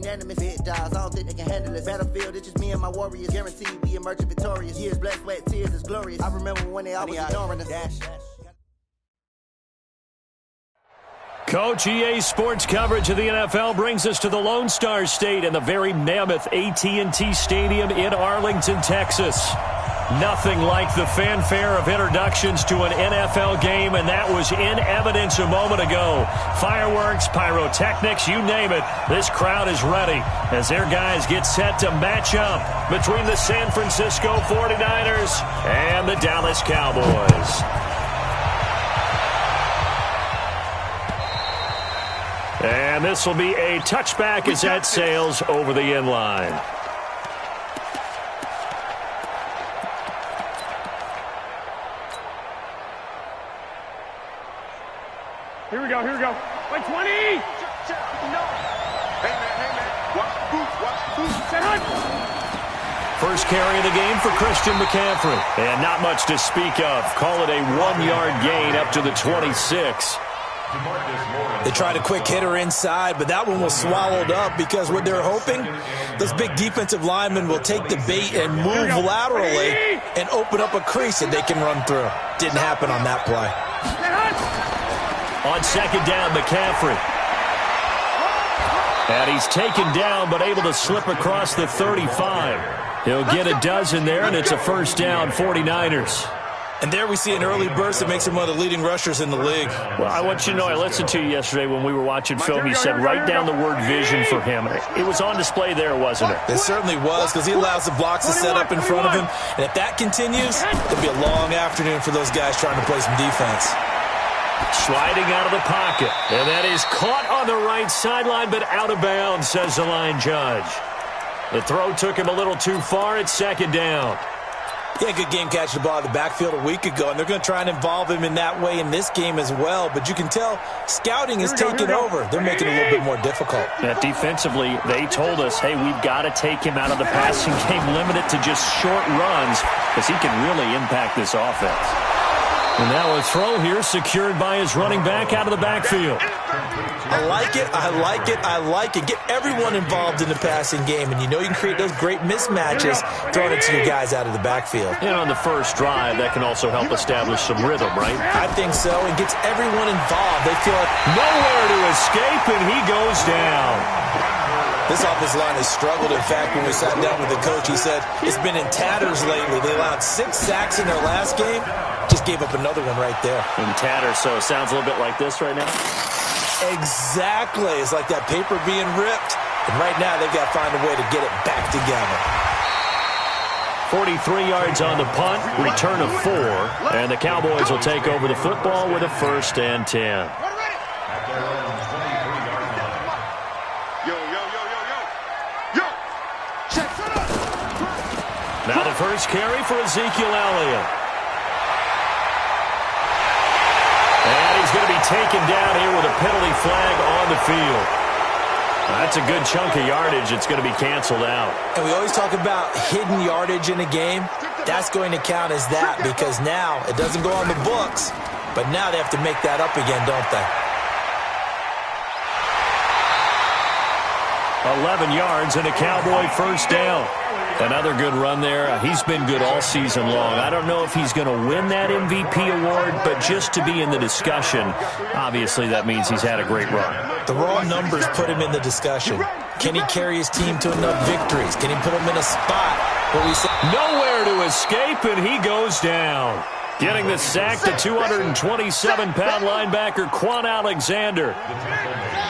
unanimous. Big dogs, I don't think they can handle this. Battlefield, it's just me and my warriors. Guaranteed we emerge victorious. Years, blood, sweat, tears is glorious. I remember when they always ignoring us. Dash. Coach, EA Sports coverage of the NFL brings us to the Lone Star State and the very mammoth AT&T Stadium in Arlington, Texas. Nothing like the fanfare of introductions to an NFL game, and that was in evidence a moment ago. Fireworks, pyrotechnics, you name it. This crowd is ready as their guys get set to match up between the San Francisco 49ers and the Dallas Cowboys. And this will be a touchback as that sails over the end line. Here we go. Wait, 20! No! Hey, man. Watch the boots. First carry of the game for Christian McCaffrey. And not much to speak of. Call it a 1-yard gain up to the 26. They tried a quick hitter inside, but that one was swallowed up because what they're hoping, those big defensive linemen will take the bait and move laterally and open up a crease that they can run through. Didn't happen on that play. On second down, McCaffrey. And he's taken down but able to slip across the 35. He'll get a dozen there, and it's a first down, 49ers. And there we see an early burst that makes him one of the leading rushers in the league. Well, I want you to know, I listened to you yesterday when we were watching film. You said write down the word vision for him. It was on display there, wasn't it? It certainly was, because he allows the blocks to set up in front of him. And if that continues, it'll be a long afternoon for those guys trying to play some defense. Sliding out of the pocket. And that is caught on the right sideline, but out of bounds, says the line judge. The throw took him a little too far. It's second down. He had a good game catching the ball in the backfield a week ago, and they're going to try and involve him in that way in this game as well. But you can tell scouting is taking over. They're making it a little bit more difficult. Yeah, defensively, they told us, hey, we've got to take him out of the passing game, limit it to just short runs, because he can really impact this offense. And now a throw here secured by his running back out of the backfield. I like it. Get everyone involved in the passing game, and you know you can create those great mismatches throwing it to your guys out of the backfield. And on the first drive, that can also help establish some rhythm, right? I think so. It gets everyone involved. They feel like nowhere to escape, and he goes down. This offensive line has struggled. In fact, when we sat down with the coach, he said it's been in tatters lately. They allowed 6 sacks in their last game. Just gave up another one right there. In tatters, so it sounds a little bit like this right now? Exactly. It's like that paper being ripped. And right now, they've got to find a way to get it back together. 43 yards on the punt, return of 4. And the Cowboys will take over the football with a 1st and 10. Now the first carry for Ezekiel Elliott. And he's going to be taken down here with a penalty flag on the field. That's a good chunk of yardage. It's going to be canceled out. And we always talk about hidden yardage in a game. That's going to count as that because now it doesn't go on the books, but now they have to make that up again, don't they? 11 yards and a Cowboy first down. Another good run there. He's been good all season long. I don't know if he's going to win that MVP award, but just to be in the discussion, obviously that means he's had a great run. The raw numbers put him in the discussion. Can he carry his team to enough victories? Can he put him in a spot where we say nowhere to escape, and he goes down. Getting the sack, the 227-pound linebacker, Quan Alexander.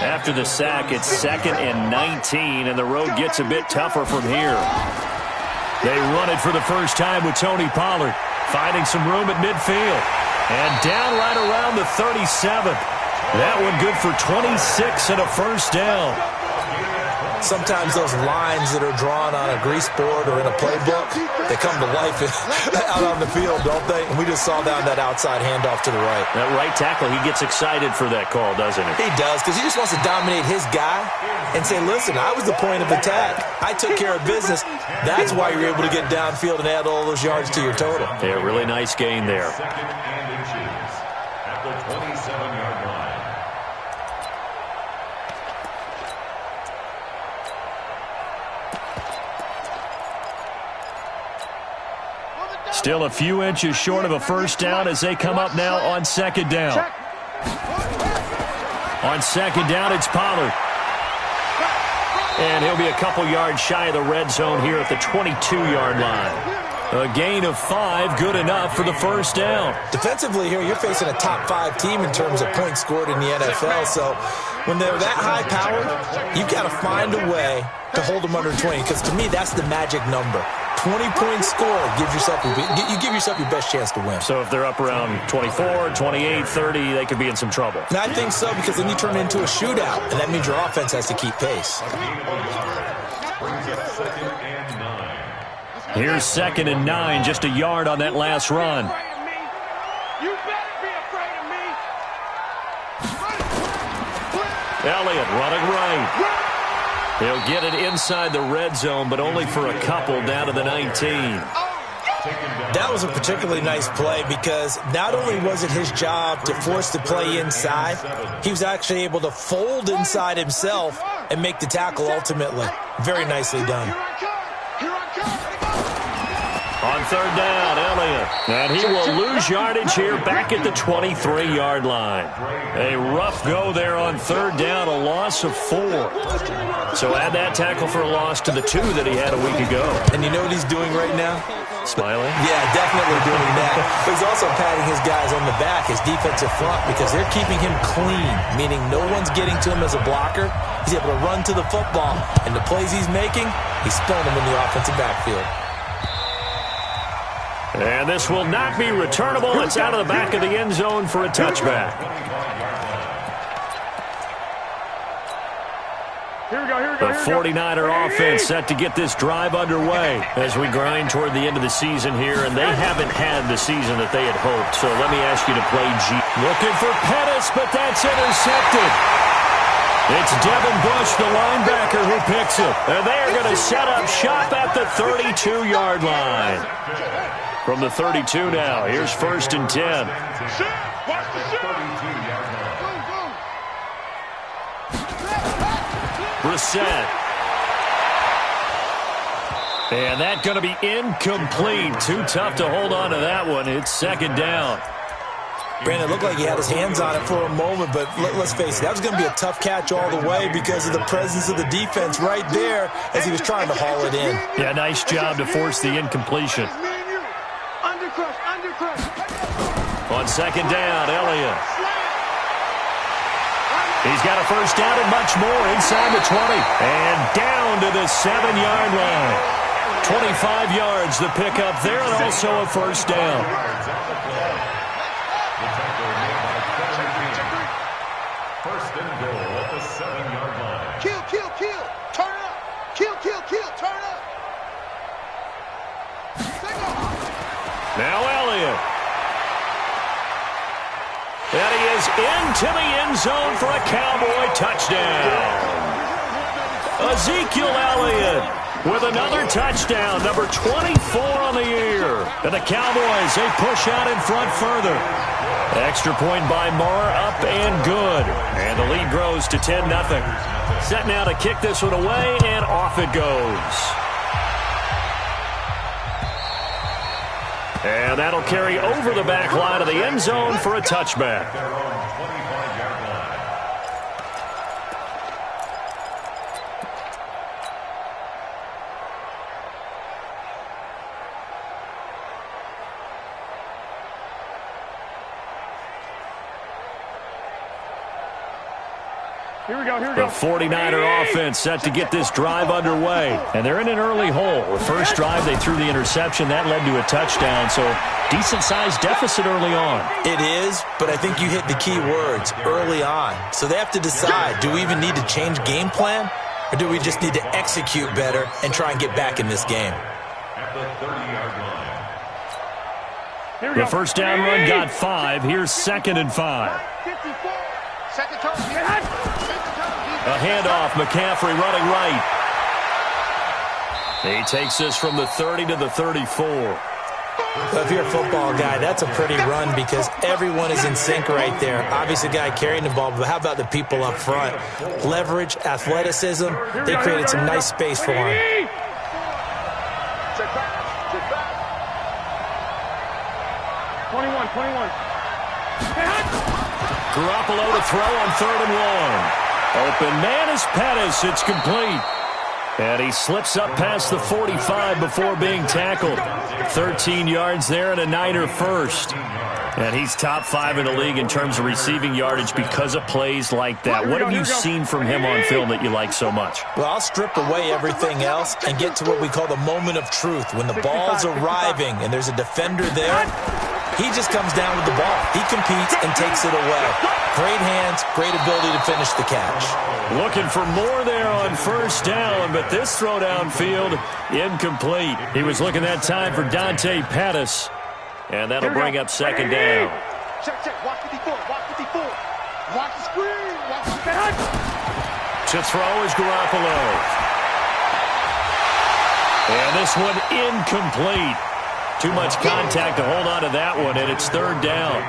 After the sack, it's 2nd and 19, and the road gets a bit tougher from here. They run it for the first time with Tony Pollard, finding some room at midfield. And down right around the 37. That one good for 26 and a first down. Sometimes those lines that are drawn on a grease board or in a playbook, they come to life out on the field, don't they? And we just saw down that outside handoff to the right. That right tackle, he gets excited for that call, doesn't he? He does, because he just wants to dominate his guy and say, listen, I was the point of attack. I took care of business. That's why you're able to get downfield and add all those yards to your total. Yeah, really nice gain there. At the 27-yard line. Still a few inches short of a first down as they come up now on second down. On second down, it's Pollard. And he'll be a couple yards shy of the red zone here at the 22-yard line. A gain of 5, good enough for the first down. Defensively here, you're facing a top 5 team in terms of points scored in the NFL. So when they're that high-powered, you've got to find a way to hold them under 20. Because to me, that's the magic number. 20-point score, you give yourself your best chance to win. So if they're up around 24, 28, 30, they could be in some trouble. And I think so, because then you turn it into a shootout, and that means your offense has to keep pace. Here's 2nd and 9, just a yard on that last run. You better be afraid of me. Elliott running right. He'll get it inside the red zone, but only for a couple down to the 19. That was a particularly nice play because not only was it his job to force the play inside, he was actually able to fold inside himself and make the tackle ultimately. Very nicely done. On third down, Elliott. And he will lose yardage here back at the 23-yard line. A rough go there on third down, a loss of 4. So add that tackle for a loss to the 2 that he had a week ago. And you know what he's doing right now? Smiling? Yeah, definitely doing that. But he's also patting his guys on the back, his defensive front, because they're keeping him clean, meaning no one's getting to him as a blocker. He's able to run to the football. And the plays he's making, he's throwing them in the offensive backfield. And this will not be returnable. It's out of the back of the end zone for a touchback. The 49er offense set to get this drive underway as we grind toward the end of the season here, and they haven't had the season that they had hoped. So let me ask you to play G. Looking for Pettis, but that's intercepted. It's Devin Bush, the linebacker, who picks it. And they're going to set up shop at the 32-yard line. From the 32 now, here's 1st and 10. Brissett. And that's going to be incomplete. Too tough to hold on to that one. It's 2nd down. Brandon, it looked like he had his hands on it for a moment, but let's face it, that was going to be a tough catch all the way because of the presence of the defense right there as he was trying to haul it in. Yeah, nice job to force the incompletion. On 2nd down, Elliott. He's got a first down and much more inside the 20. And down to the 7-yard line. 25 yards the pickup there, and also a first down. First and goal at the 7-yard line. Kill. Turn up. Kill. Turn up. Now Elliott. And he is into the end zone for a Cowboy touchdown. Ezekiel Elliott with another touchdown, number 24 on the year. And the Cowboys, they push out in front further. Extra point by Marr, up and good. And the lead grows to 10-0. Set now to kick this one away, and off it goes. And that'll carry over the back line of the end zone for a touchback. Here we go. The 49er offense set to get this drive underway. And they're in an early hole. The first drive, they threw the interception. That led to a touchdown. So decent-sized deficit early on. It is, but I think you hit the key words, early on. So they have to decide, do we even need to change game plan? Or do we just need to execute better and try and get back in this game? At the 30-yard line. The first down run got 5. Here's 2nd and 5. 54. Second turn. A handoff, McCaffrey running right. He takes this from the 30 to the 34. Well, if you're a football guy, that's a pretty run because everyone is in sync right there. Obviously, the guy carrying the ball, but how about the people up front? Leverage, athleticism, they created some nice space for him. 21. Garoppolo to throw on 3rd and 1. Open man is Pettis. It's complete. And he slips up past the 45 before being tackled. 13 yards there and a Niner first. And he's top 5 in the league in terms of receiving yardage because of plays like that. What have you seen from him on film that you like so much? Well, I'll strip away everything else and get to what we call the moment of truth. When the ball's arriving and there's a defender there, he just comes down with the ball. He competes and takes it away. Great hands, great ability to finish the catch. Looking for more there on 1st down, but this throw downfield incomplete. He was looking that time for Dante Pettis, and that'll bring up 2nd down. Check. Watch 54. Watch the screen. Watch the To throw is Garoppolo. And this one incomplete. Too much contact to hold on to that one, and it's 3rd down.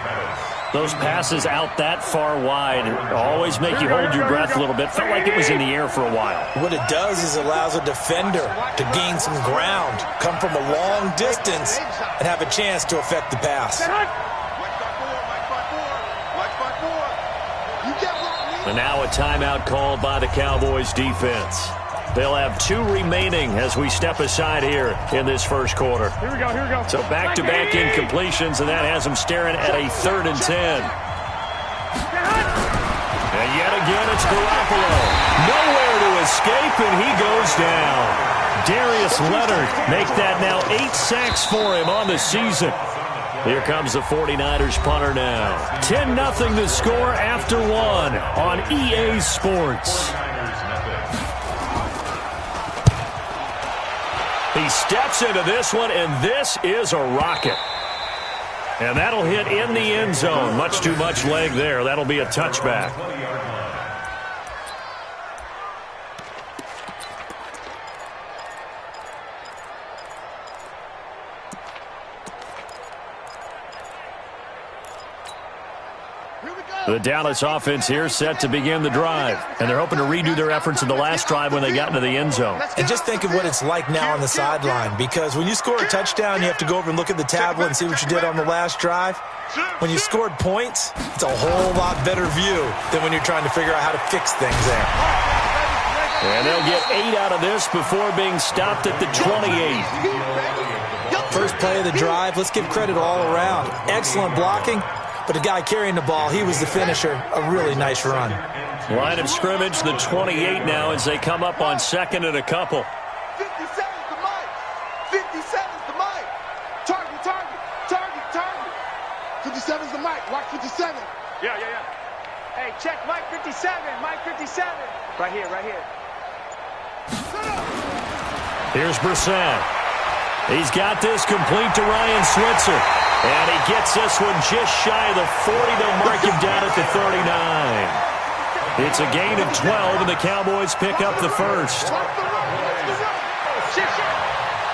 Those passes out that far wide always make you hold your breath a little bit. Felt like it was in the air for a while. What it does is allows a defender to gain some ground, come from a long distance, and have a chance to affect the pass. And now a timeout called by the Cowboys defense. They'll have 2 remaining as we step aside here in this 1st quarter. Here we go. So back-to-back incompletions, and that has them staring at a 3rd and 10. And yet again, it's Garoppolo. Nowhere to escape, and he goes down. Darius Leonard make that now 8 sacks for him on the season. Here comes the 49ers punter now. 10-0 the score after 1 on EA Sports. He steps into this one, and this is a rocket. And that'll hit in the end zone. Much too much leg there. That'll be a touchback. The Dallas offense here set to begin the drive. And they're hoping to redo their efforts in the last drive when they got into the end zone. And just think of what it's like now on the sideline. Because when you score a touchdown, you have to go over and look at the tablet and see what you did on the last drive. When you scored points, it's a whole lot better view than when you're trying to figure out how to fix things there. And they'll get 8 out of this before being stopped at the 28. First play of the drive, let's give credit all around. Excellent blocking. But the guy carrying the ball, he was the finisher. A really nice run. Line of scrimmage, the 28 now as they come up on 2nd and a couple. 57's the mic. 57's the mic. Target. 57's the mic. Watch 57. Yeah. Hey, check Mike 57. Mike 57. Right here. Here's Brissett. He's got this complete to Ryan Switzer. And he gets this one just shy of the 40. They'll mark him down at the 39. It's a gain of 12, and the Cowboys pick up the first.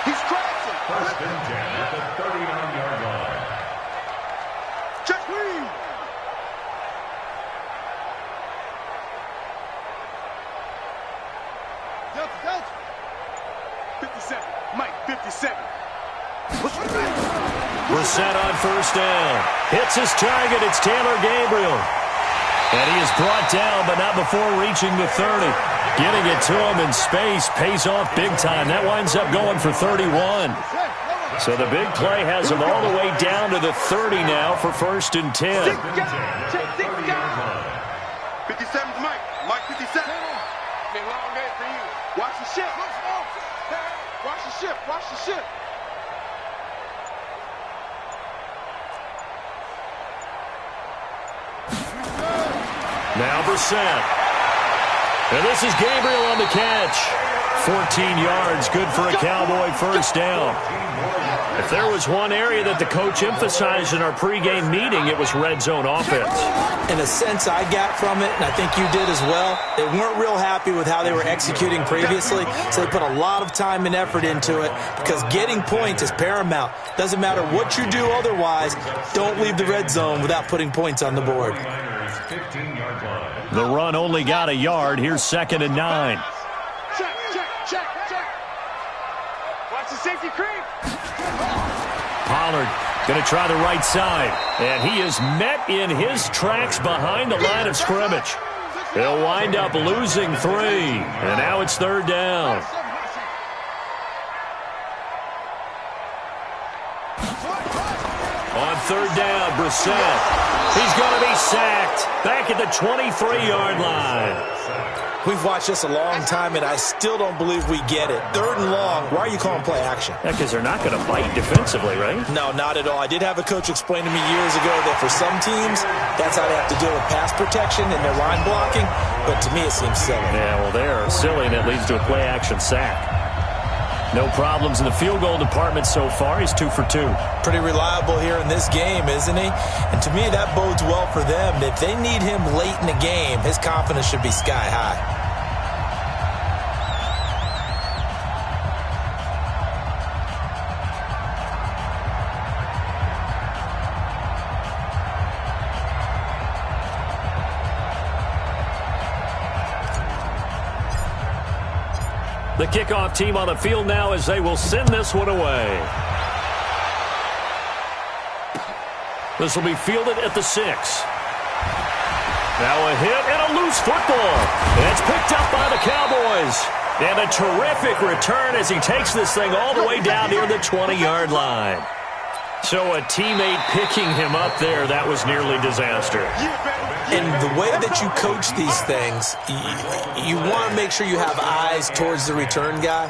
He's crashing. 1st and 10 at the 39-yard line. Check, please. Delta. 57. Mike, 57. Brissett on 1st down. Hits his target. It's Taylor Gabriel. And he is brought down, but not before reaching the 30. Getting it to him in space pays off big time. That winds up going for 31. So the big play has him all the way down to the 30 now for 1st and 10. 57's Mike. Mike 57. Been a long day for you. Watch the ship. Watch the ship. Now Brissett. And this is Gabriel on the catch. 14 yards, good for a Cowboy 1st down. If there was one area that the coach emphasized in our pregame meeting, it was red zone offense. In a sense I got from it, and I think you did as well, they weren't real happy with how they were executing previously, so they put a lot of time and effort into it because getting points is paramount. Doesn't matter what you do otherwise, don't leave the red zone without putting points on the board. The run only got a yard. Here's 2nd and 9. Check. Watch the safety creep. Pollard going to try the right side. And he is met in his tracks behind the line of scrimmage. He'll wind up losing 3. And now it's 3rd down. On 3rd down, Brissett. He's going to be sacked back at the 23-yard line. We've watched this a long time, and I still don't believe we get it. 3rd and long. Why are you calling play action? Yeah, because they're not going to bite defensively, right? No, not at all. I did have a coach explain to me years ago that for some teams, that's how they have to deal with pass protection and their line blocking. But to me, it seems silly. Yeah, well, they're silly, and it leads to a play-action sack. No problems in the field goal department so far. He's 2 for 2. Pretty reliable here in this game, isn't he? And to me, that bodes well for them. If they need him late in the game, his confidence should be sky high. The kickoff team on the field now as they will send this one away. This will be fielded at the 6. Now a hit and a loose football. And it's picked up by the Cowboys. And a terrific return as he takes this thing all the way down near the 20-yard line. So a teammate picking him up there, that was nearly disaster. And the way that you coach these things, you want to make sure you have eyes towards the return guy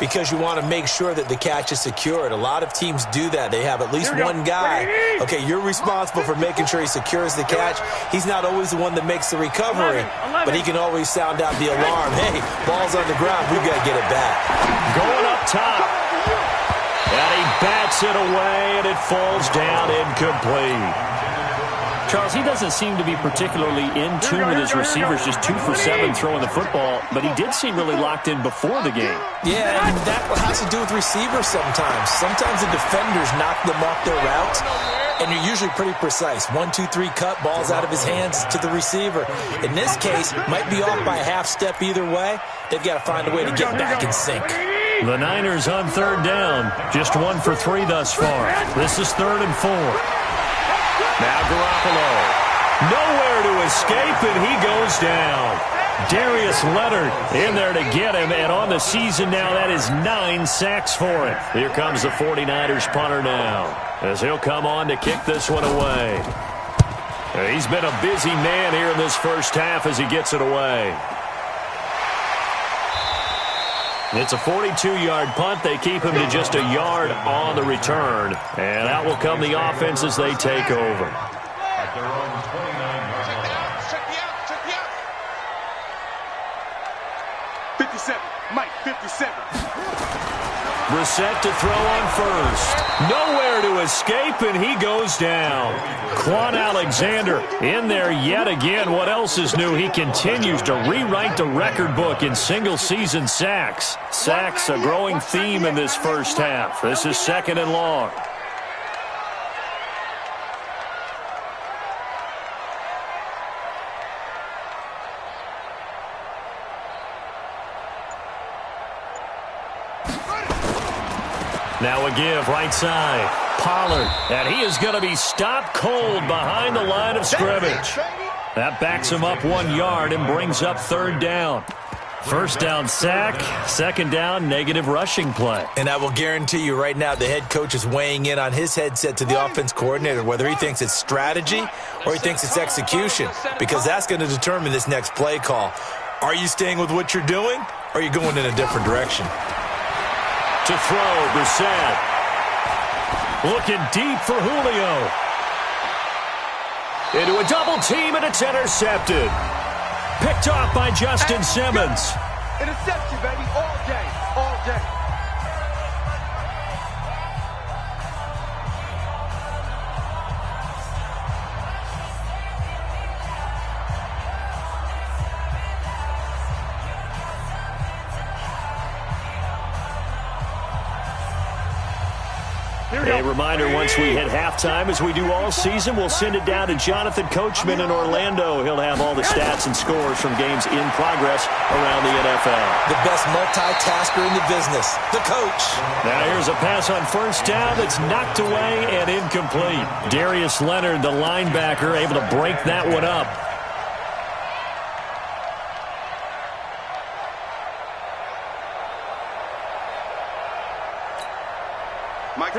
because you want to make sure that the catch is secured. A lot of teams do that. They have at least one guy. Okay, you're responsible for making sure he secures the catch. He's not always the one that makes the recovery, but he can always sound out the alarm. Hey, ball's on the ground. We've got to get it back. Going up top. And he bats it away, and it falls down incomplete. Charles, he doesn't seem to be particularly in tune with his receivers, just 2 for 7 throwing the football, but he did seem really locked in before the game. Yeah, and that has to do with receivers sometimes. Sometimes the defenders knock them off their routes, and you're usually pretty precise. 1, 2, 3 cut, ball's out of his hands to the receiver. In this case, might be off by a half step either way. They've got to find a way to get back in sync. The Niners on 3rd down, just 1 for 3 thus far. This is 3rd and 4. Now Garoppolo, nowhere to escape, and he goes down. Darius Leonard in there to get him, and on the season now, that is 9 sacks for him. Here comes the 49ers punter now, as he'll come on to kick this one away. He's been a busy man here in this first half as he gets it away. It's a 42-yard punt. They keep him to just a yard on the return. And out will come the offense as they take over. At their own 29-yard line. Check me out. 57. Mike, 57. Brissett to throw on first. Nowhere to escape, and he goes down. Quan Alexander in there yet again. What else is new? He continues to rewrite the record book in single-season sacks. Sacks, a growing theme in this first half. This is 2nd and long. Now a give, right side. Pollard, and he is going to be stopped cold behind the line of scrimmage. That backs him up 1 yard and brings up 3rd down. 1st down sack, 2nd down negative rushing play. And I will guarantee you right now the head coach is weighing in on his headset to the offense coordinator, whether he thinks it's strategy or he thinks it's execution, because that's going to determine this next play call. Are you staying with what you're doing, or are you going in a different direction? To throw, Brissett. Looking deep for Julio. Into a double team, and it's intercepted. Picked off by Justin Simmons. Interception, baby, all day, all day. A reminder, once we hit halftime, as we do all season, we'll send it down to Jonathan Coachman in Orlando. He'll have all the stats and scores from games in progress around the NFL. The best multitasker in the business, the coach. Now here's a pass on first down that's knocked away and incomplete. Darius Leonard, the linebacker, able to break that one up.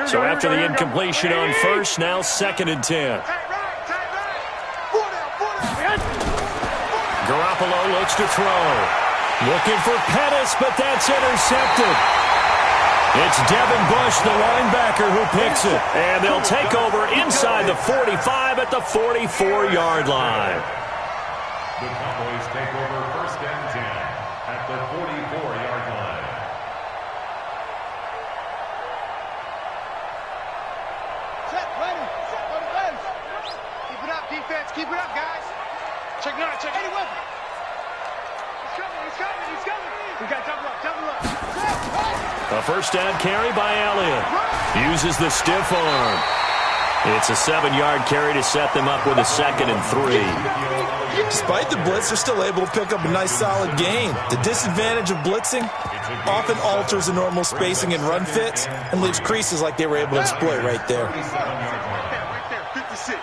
So after the incompletion on first, now 2nd and 10. Garoppolo looks to throw. Looking for Pettis, but that's intercepted. It's Devin Bush, the linebacker, who picks it. And they'll take over inside the 45 at the 44-yard line. The Cowboys take over 1st and 10 at the 44-yard line. Defense, keep it up, guys. Check 9, check 81. He's coming. We got double up. A first down carry by Elliott. Uses the stiff arm. It's a 7-yard carry to set them up with a 2nd and 3. Despite the blitz, they're still able to pick up a nice solid gain. The disadvantage of blitzing often alters the normal spacing and run fits and leaves creases like they were able to exploit right there. Right there, 56.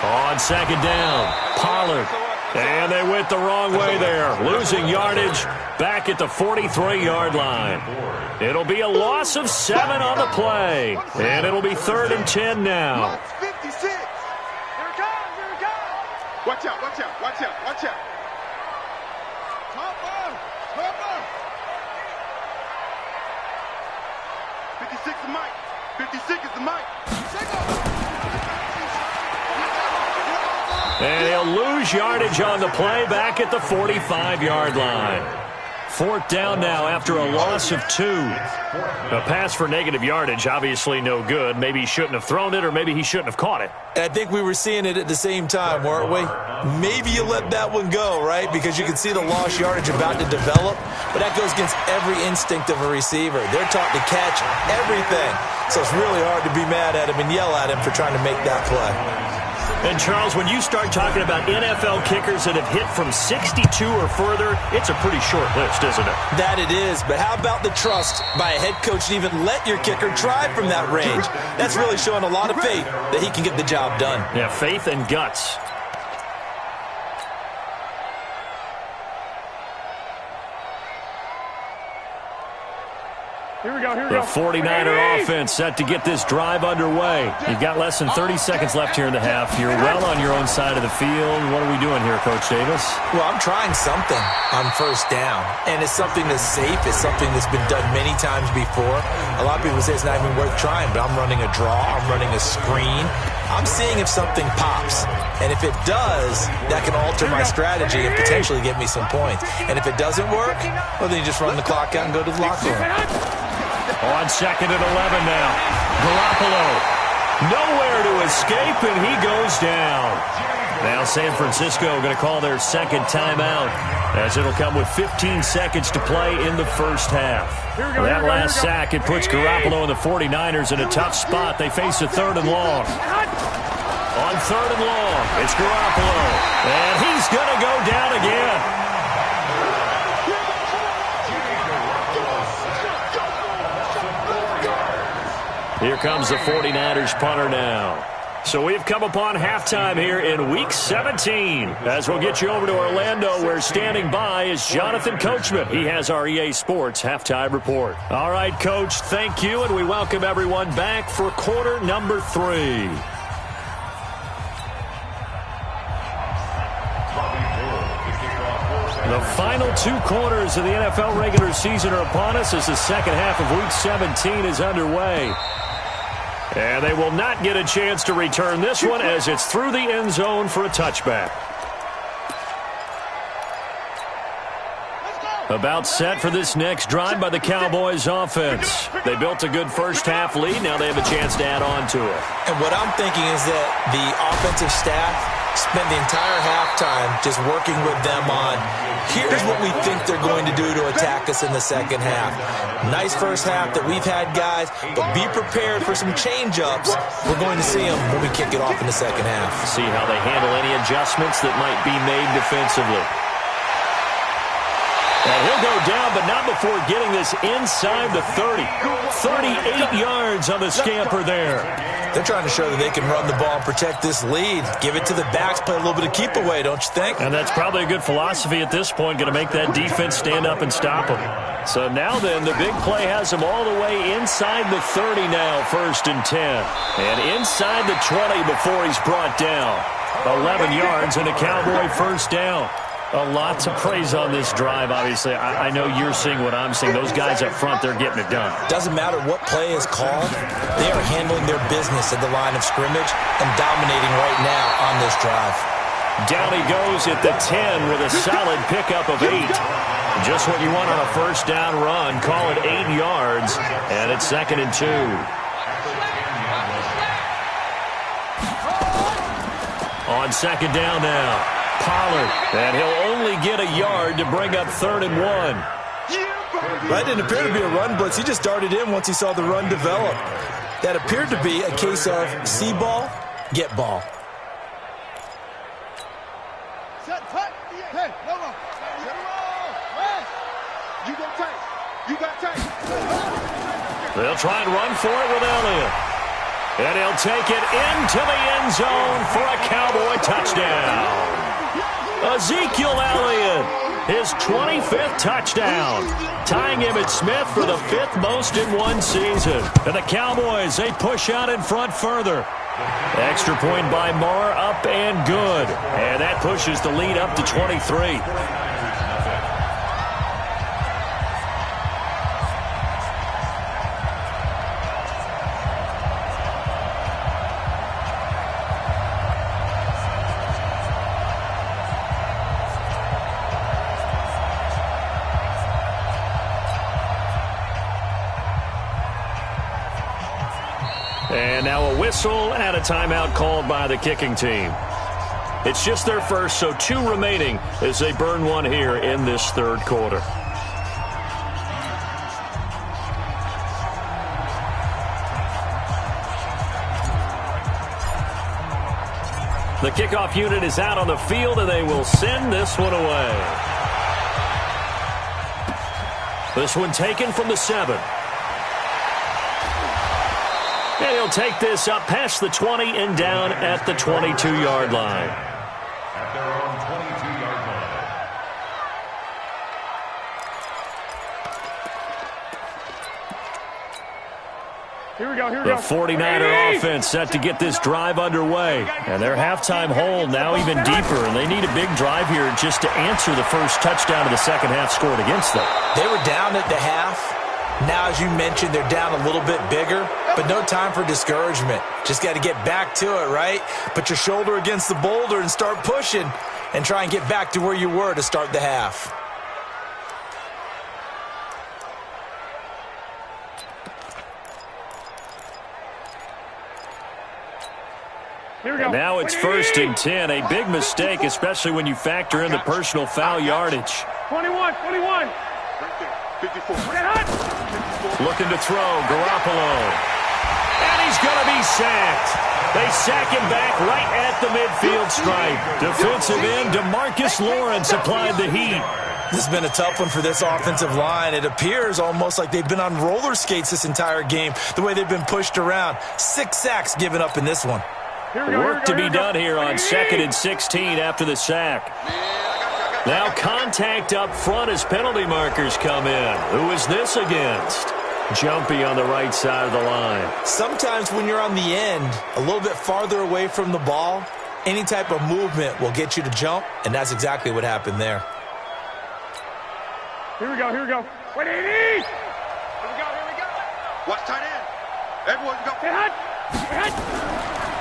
On 2nd down, Pollard. And they went the wrong way there, losing yardage back at the 43-yard line. It'll be a loss of 7 on the play, and it'll be 3rd and 10 now. 56. Here it comes. Watch out. Top bar. 56 is Mike. 56 is the Mike. And he'll lose yardage on the play back at the 45-yard line. 4th down now after a loss of 2. A pass for negative yardage, obviously no good. Maybe he shouldn't have thrown it, or maybe he shouldn't have caught it. And I think we were seeing it at the same time, weren't we? Maybe you let that one go, right? Because you can see the lost yardage about to develop. But that goes against every instinct of a receiver. They're taught to catch everything. So it's really hard to be mad at him and yell at him for trying to make that play. And, Charles, when you start talking about NFL kickers that have hit from 62 or further, it's a pretty short list, isn't it? That it is, but how about the trust by a head coach to even let your kicker try from that range? That's really showing a lot of faith that he can get the job done. Yeah, faith and guts. Here we go. The 49er offense set to get this drive underway. You've got less than 30 seconds left here in the half. You're well on your own side of the field. What are we doing here, Coach Davis? Well, I'm trying something on first down, and it's something that's safe. It's something that's been done many times before. A lot of people say it's not even worth trying, but I'm running a draw. I'm running a screen. I'm seeing if something pops. And if it does, that can alter my strategy and potentially get me some points. And if it doesn't work, well, then you just run the clock out and go to the locker room. On 2nd and 11 now. Garoppolo nowhere to escape, and he goes down. Now San Francisco going to call their 2nd timeout, as it'll come with 15 seconds to play in the first half. That last sack, it puts Garoppolo and the 49ers in a tough spot. They face a 3rd and long. On 3rd and long, it's Garoppolo, and he's going to go down again. Here comes the 49ers punter now. So we've come upon halftime here in Week 17. As we'll get you over to Orlando, where standing by is Jonathan Coachman. He has our EA Sports Halftime Report. All right, Coach, thank you, and we welcome everyone back for quarter number 3. The final 2 quarters of the NFL regular season are upon us as the second half of Week 17 is underway. And they will not get a chance to return this one as it's through the end zone for a touchback. About set for this next drive by the Cowboys offense. They built a good first half lead. Now they have a chance to add on to it. And what I'm thinking is that the offensive staff spend the entire halftime just working with them on, here's what we think they're going to do to attack us in the second half. Nice first half that we've had, guys, but be prepared for some change-ups. We're going to see them when we kick it off in the second half. See how they handle any adjustments that might be made defensively. And he'll go down, but not before getting this inside the 30. 38 yards on the scamper there. They're trying to show that they can run the ball and protect this lead. Give it to the backs, play a little bit of keep away, don't you think? And that's probably a good philosophy at this point, going to make that defense stand up and stop them. So now then, the big play has them all the way inside the 30 now, 1st and 10. And inside the 20 before he's brought down. 11 yards and a Cowboy first down. A lot to praise on this drive, obviously. I know you're seeing what I'm seeing. Those guys up front, they're getting it done. Doesn't matter what play is called. They are handling their business at the line of scrimmage and dominating right now on this drive. Down he goes at the 10 with a solid pickup of 8. Just what you want on a first down run. Call it 8 yards, and it's 2nd and 2. On 2nd down now. Pollard, and he'll only get a yard to bring up 3rd and 1. That didn't appear to be a run blitz. He just darted in once he saw the run develop. That appeared to be a case of see ball, get ball. They'll try and run for it with Elliott. And he'll take it into the end zone for a Cowboy touchdown. Ezekiel Elliott, his 25th touchdown, tying Emmitt Smith for the 5th most in one season. And the Cowboys, they push out in front further. Extra point by Marr, up and good. And that pushes the lead up to 23. And now a whistle and a timeout called by the kicking team. It's just their first, so 2 remaining as they burn one here in this 3rd quarter. The kickoff unit is out on the field, and they will send this one away. This one taken from the 7. And he'll take this up past the 20 and down at the 22-yard line. At their own 22-yard line. Here we go, here we go. The 49er offense set to get this drive underway. And their halftime hole now even deeper. And they need a big drive here just to answer the first touchdown of the second half scored against them. They were down at the half. Now, as you mentioned, they're down a little bit bigger, but no time for discouragement. Just got to get back to it, right? Put your shoulder against the boulder and start pushing and try and get back to where you were to start the half. Here we go. And now it's 1st and 10. A big mistake, especially when you factor in the personal foul yardage. 21. 54. Looking to throw, Garoppolo. And he's going to be sacked. They sack him back right at the midfield stripe. Defensive end DeMarcus Lawrence applied the heat. This has been a tough one for this offensive line. It appears almost like they've been on roller skates this entire game, the way they've been pushed around. 6 sacks given up in this one. Work to be done here on 2nd and 16 after the sack. Now contact up front as penalty markers come in. Who is this against? Jumpy on the right side of the line. Sometimes when you're on the end, a little bit farther away from the ball, any type of movement will get you to jump, and that's exactly what happened there. Here we go. 180. Here we go. Watch tight end. Everyone go. Hit.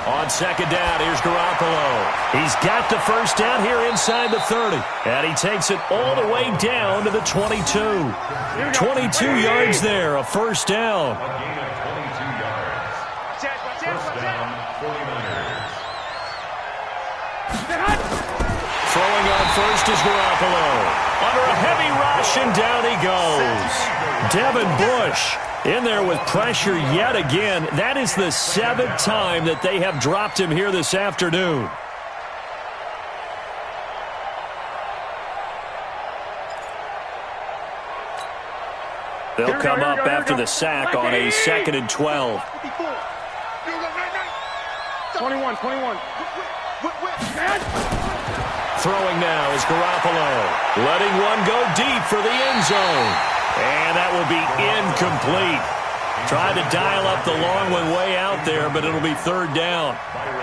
On 2nd down, here's Garoppolo. He's got the first down here inside the 30. And he takes it all the way down to the 22. 22 yards there, a first down. A gain of 22 yards. First down, 49ers. first is Garoppolo. Under a heavy rush, and down he goes. Devin Bush in there with pressure yet again. That is the 7th time that they have dropped him here this afternoon. They'll come up after the sack on a 2nd and 12. 21. Throwing now is Garoppolo. Letting one go deep for the end zone. And that will be incomplete. Tried to dial up the long one way out there, but it'll be 3rd down.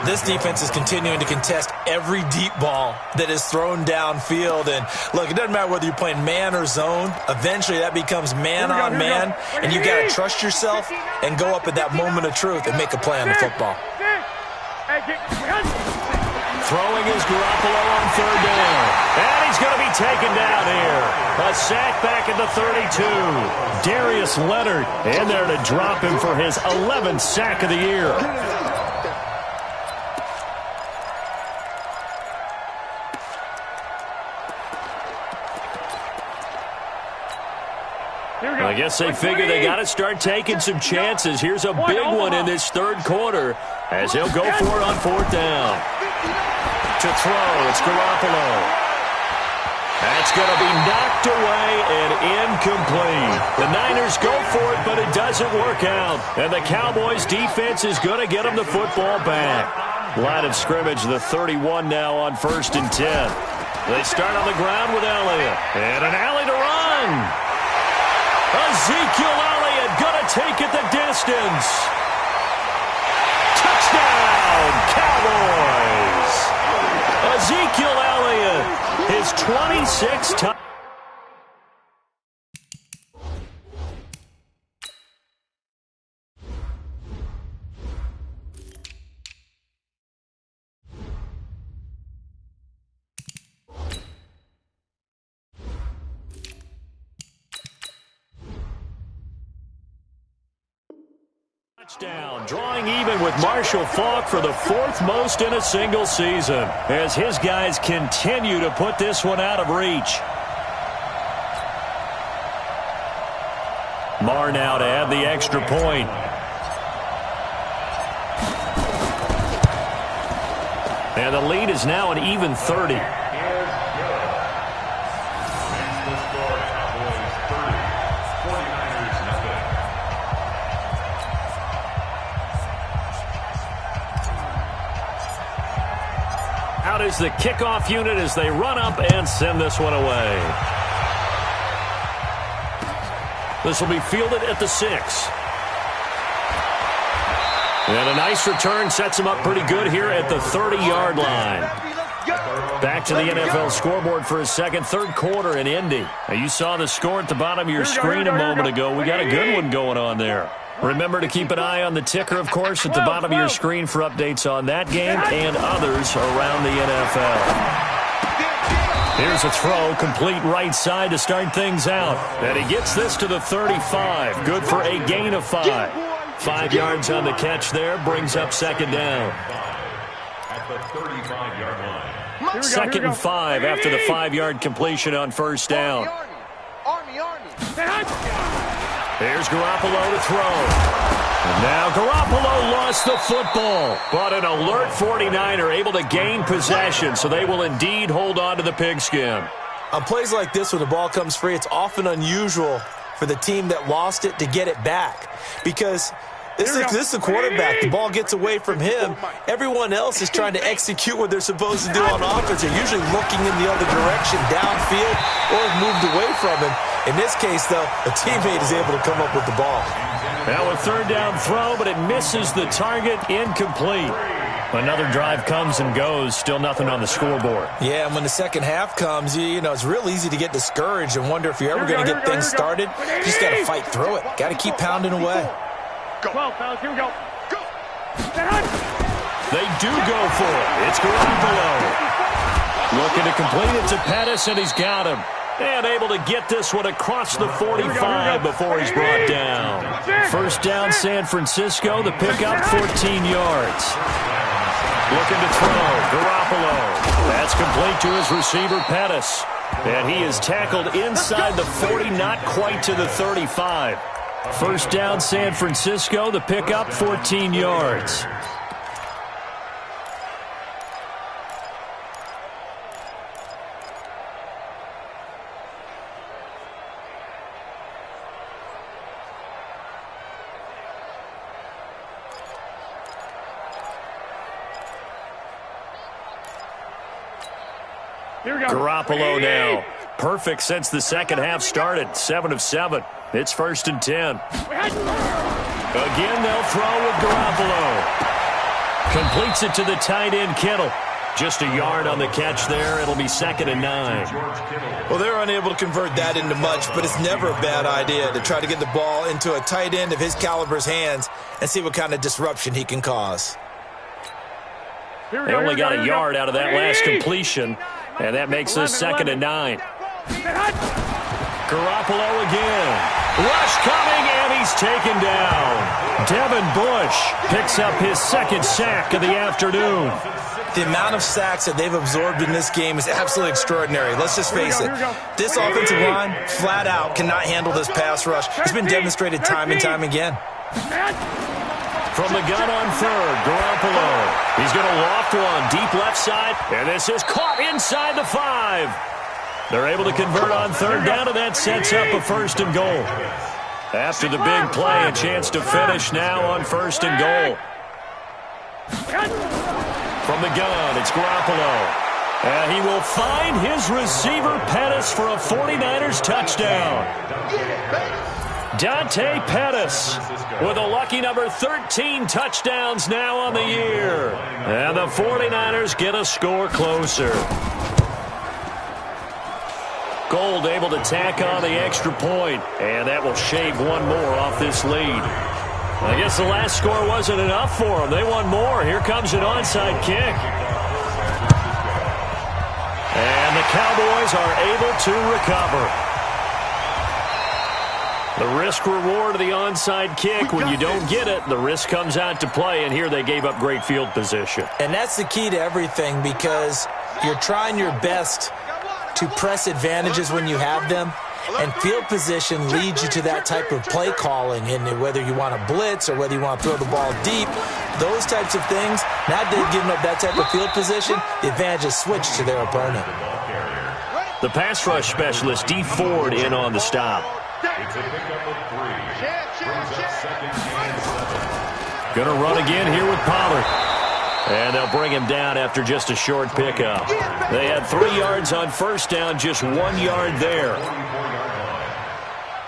This defense is continuing to contest every deep ball that is thrown downfield. And, look, it doesn't matter whether you're playing man or zone. Eventually that beeds man on man, and you've got to trust yourself and go up at that moment of truth and make a play on the football. Throwing is Garoppolo on 3rd down. And he's going to be taken down here. A sack back at the 32. Darius Leonard in there to drop him for his 11th sack of the year. I guess they figure they got to start taking some chances. Here's a big one in this 3rd quarter as he'll go for it on 4th down. To throw, it's Garoppolo. That's going to be knocked away and incomplete. The Niners go for it, but it doesn't work out. And the Cowboys' defense is going to get them the football back. Line of scrimmage, the 31 now on 1st and 10. They start on the ground with Elliott. And an alley to run. Ezekiel Elliott going to take it the distance. Touchdown, Cowboys. Ezekiel Elliott, his 26th time. Touchdown, drawing even with Marshall Faulk for the 4th most in a single season as his guys continue to put this one out of reach. Marr now to add the extra point. And the lead is now an even 30. Out is the kickoff unit as they run up and send this one away. This will be fielded at the 6. And a nice return sets him up pretty good here at the 30-yard line. Back to the NFL scoreboard for a second, 3rd quarter in Indy. Now you saw the score at the bottom of your screen a moment ago. We got a good one going on there. Remember to keep an eye on the ticker, of course, at the bottom of your screen for updates on that game and others around the NFL. Here's a throw, complete right side to start things out. And he gets this to the 35. Good for a gain of 5. 5 yards on the catch there, brings up 2nd down. At the 35-yard line. 2nd and 5 after the 5-yard completion on 1st down. Here's Garoppolo to throw. And now Garoppolo lost the football. But an alert 49er able to gain possession, so they will indeed hold on to the pigskin. On plays like this when the ball comes free, it's often unusual for the team that lost it to get it back. Because this is the quarterback. The ball gets away from him. Everyone else is trying to execute what they're supposed to do on offense. They're usually looking in the other direction, downfield, or moved away from him. In this case, though, a teammate is able to come up with the ball. Now a 3rd down throw, but it misses the target, incomplete. Another drive comes and goes, still nothing on the scoreboard. Yeah, and when the second half comes, you know, it's real easy to get discouraged and wonder if you're ever going to get things started. You just got to fight through it. Got to keep pounding away. 12, fellas, here we go. Go! They do go for it. It's Garoppolo. Looking to complete it to Pettis, and he's got him. And able to get this one across the 45 before he's brought down. 1st down, San Francisco. The pickup, 14 yards. Looking to throw. Garoppolo. That's complete to his receiver, Pettis. And he is tackled inside the 40, not quite to the 35. First down, San Francisco. The pickup, 14 yards. Garoppolo now. Perfect since the second half started. 7 of 7. It's 1st and 10. Again, they'll throw with Garoppolo. Completes it to the tight end, Kittle. Just a yard on the catch there. It'll be 2nd and 9. Well, they're unable to convert that into much, but it's never a bad idea to try to get the ball into a tight end of his caliber's hands and see what kind of disruption he can cause. They only got a yard out of that last completion, and that makes this 2nd and 9. Garoppolo again. Rush coming, and he's taken down. Devin Bush picks up his 2nd sack of the afternoon. The amount of sacks that they've absorbed in this game is absolutely extraordinary. Let's just face it. This offensive line, flat out, cannot handle this pass rush. It's been demonstrated time and time again. From the gun on 3rd, Garoppolo. He's going to loft one deep left side, and this is caught inside the 5. They're able to convert on 3rd down, and that sets up a 1st and goal. After the big play, a chance to finish now on 1st and goal. From the gun, it's Garoppolo. And he will find his receiver, Pettis, for a 49ers touchdown. Dante Pettis with a lucky number 13 touchdowns now on the year. And the 49ers get a score closer. Gold able to tack on the extra point, and that will shave one more off this lead. I guess the last score wasn't enough for them. They won more. Here comes an onside kick. And the Cowboys are able to recover. The risk-reward of the onside kick, when you don't get it, the risk comes out to play, and here they gave up great field position. And that's the key to everything, because you're trying your best to press advantages when you have them, and field position leads you to that type of play calling, and whether you want to blitz or whether you want to throw the ball deep, those types of things. Now they've given up that type of field position, the advantage is switched to their opponent. The pass rush specialist, D. Ford, in on the stop. It's a pickup of 3. Brings up 2nd and 7. Going to run again here with Pollard. And they'll bring him down after just a short pickup. They had 3 yards on 1st down, just 1 yard there. 44-yard line.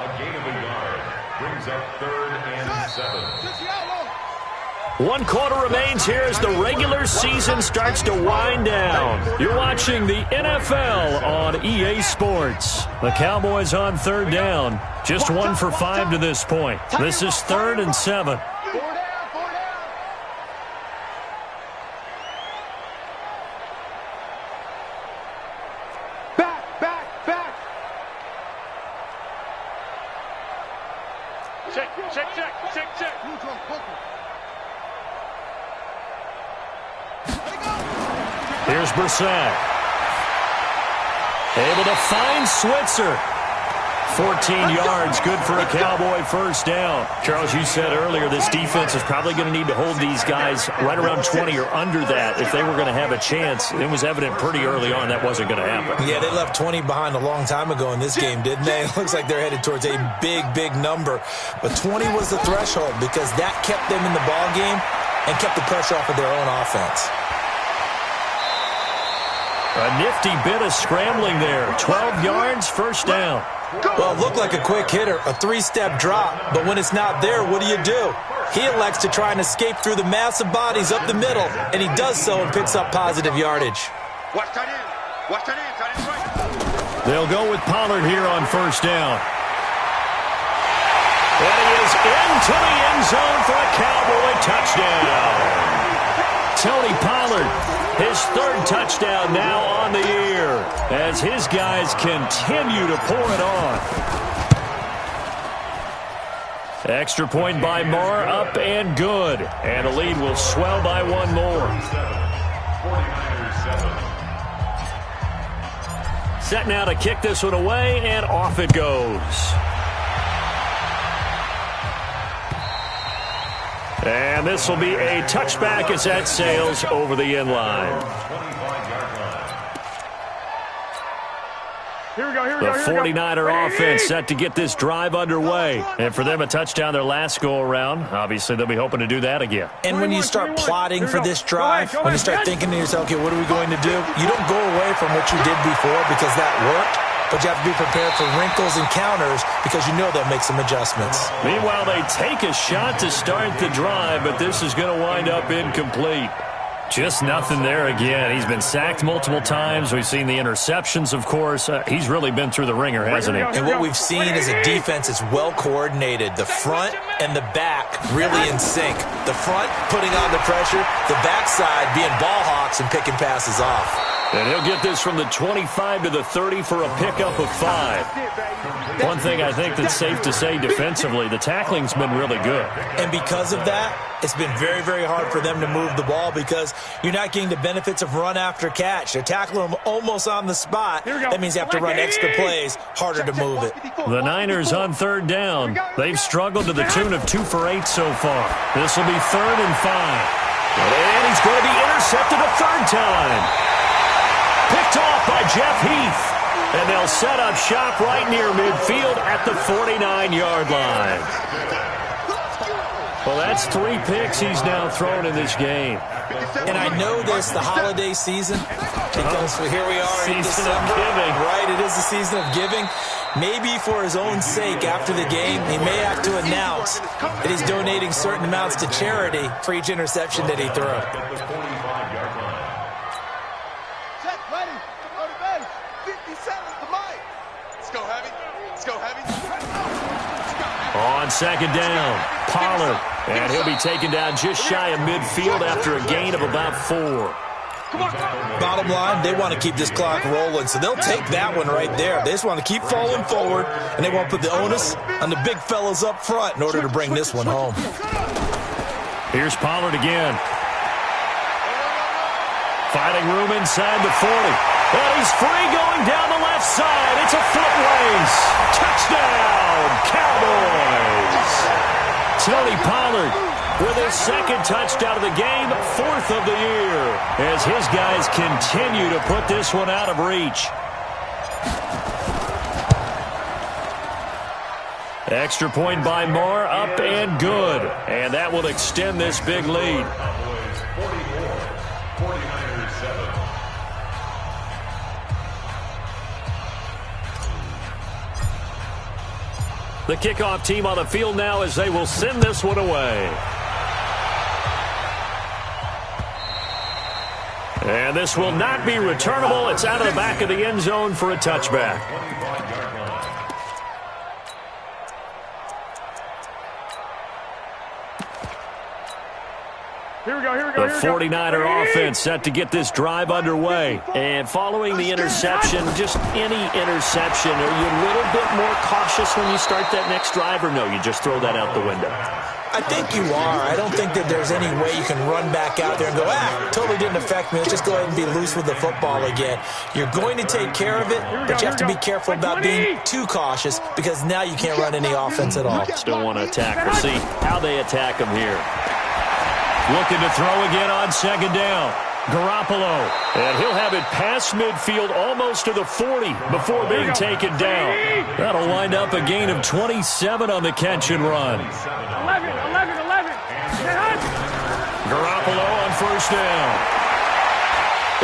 A gain of a yard. Brings up 3rd and 7. 1 quarter remains here as the regular season starts to wind down. You're watching the NFL on EA Sports. The Cowboys on 3rd down. Just 1 for 5 to this point. This is 3rd and 7. Here's Brissett. Able to find Switzer. 14 yards, good for a Cowboy 1st down. Charles, you said earlier this defense is probably going to need to hold these guys right around 20 or under that if they were going to have a chance. It was evident pretty early on that wasn't going to happen. Yeah, they left 20 behind a long time ago in this game, didn't they? It looks like they're headed towards a big, big number. But 20 was the threshold because that kept them in the ball game and kept the pressure off of their own offense. A nifty bit of scrambling there. 12 yards, 1st down. Well, it looked like a quick hitter, a 3-step drop, but when it's not there, what do? He elects to try and escape through the massive bodies up the middle, and he does so and picks up positive yardage. Watch tight end. Watch tight end. Tight end's right. They'll go with Pollard here on 1st down. And he is into the end zone for a Cowboy touchdown. Tony Pollard, his 3rd touchdown now on the year as his guys continue to pour it on. Extra point by Marr, up and good. And the lead will swell by 1 more. 49ers 7. Set now to kick this one away, and off it goes. And this will be a touchback as that sails over the end line. Here we go, here we The go, here we go. 49er offense set to get this drive underway. And for them, a touchdown their last go-around. Obviously, they'll be hoping to do that again. And when you start plotting for this drive, when you start thinking to yourself, okay, what are we going to do? You don't go away from what you did before because that worked, but you have to be prepared for wrinkles and counters because you know they'll make some adjustments. Meanwhile, they take a shot to start the drive, but this is going to wind up incomplete. Just nothing there again. He's been sacked multiple times. We've seen the interceptions, of course. He's really been through the ringer, hasn't he? And what we've seen is a defense that's well coordinated. The front and the back really in sync. The front putting on the pressure, the backside being ball hawks and picking passes off. And he'll get this from the 25 to the 30 for a pickup of 5. One thing I think that's safe to say defensively, the tackling's been really good. And because of that, it's been very, very hard for them to move the ball because you're not getting the benefits of run after catch. They're tackling them almost on the spot. That means you have to run extra plays, harder to move it. The Niners on third down. They've struggled to the tune of 2 for 8 so far. This will be 3rd and 5. And he's going to be intercepted a third time. Picked off by Jeff Heath. And they'll set up shop right near midfield at the 49-yard line. Well, that's 3 picks he's now thrown in this game. And I know this, the holiday season, because here we are in Season December. of giving. Right, it is the season of giving. Maybe for his own sake, after the game, he may have to announce that he's donating certain amounts to charity for each interception that he threw. On second down, Pollard. And he'll be taken down just shy of midfield after a gain of about 4. Bottom line, they want to keep this clock rolling, so they'll take that one right there. They just want to keep falling forward, and they want to put the onus on the big fellas up front in order to bring this one home. Here's Pollard again. Finding room inside the 40. And he's free going down the left side. It's a foot race. Touchdown, Cowboys. Tony Pollard with his 2nd touchdown of the game, 4th of the year, as his guys continue to put this one out of reach. Extra point by Moore, up and good. And that will extend this big lead. The kickoff team on the field now as they will send this one away. And this will not be returnable. It's out of the back of the end zone for a touchback. Here we go, here we The go, 49er offense set to get this drive underway. And following the interception, just any interception, are you a little bit more cautious when you start that next drive, or no, you just throw that out the window? I think you are. I don't think that there's any way you can run back out there and go, totally didn't affect me. Let's just go ahead and be loose with the football again. You're going to take care of it, but you have to be careful about being too cautious because now you can't run any offense at all. Still want to attack. We'll see how they attack them here. Looking to throw again on second down. Garoppolo. And he'll have it past midfield almost to the 40 before being taken down. That'll wind up a gain of 27 on the catch and run. 11. Garoppolo on first down.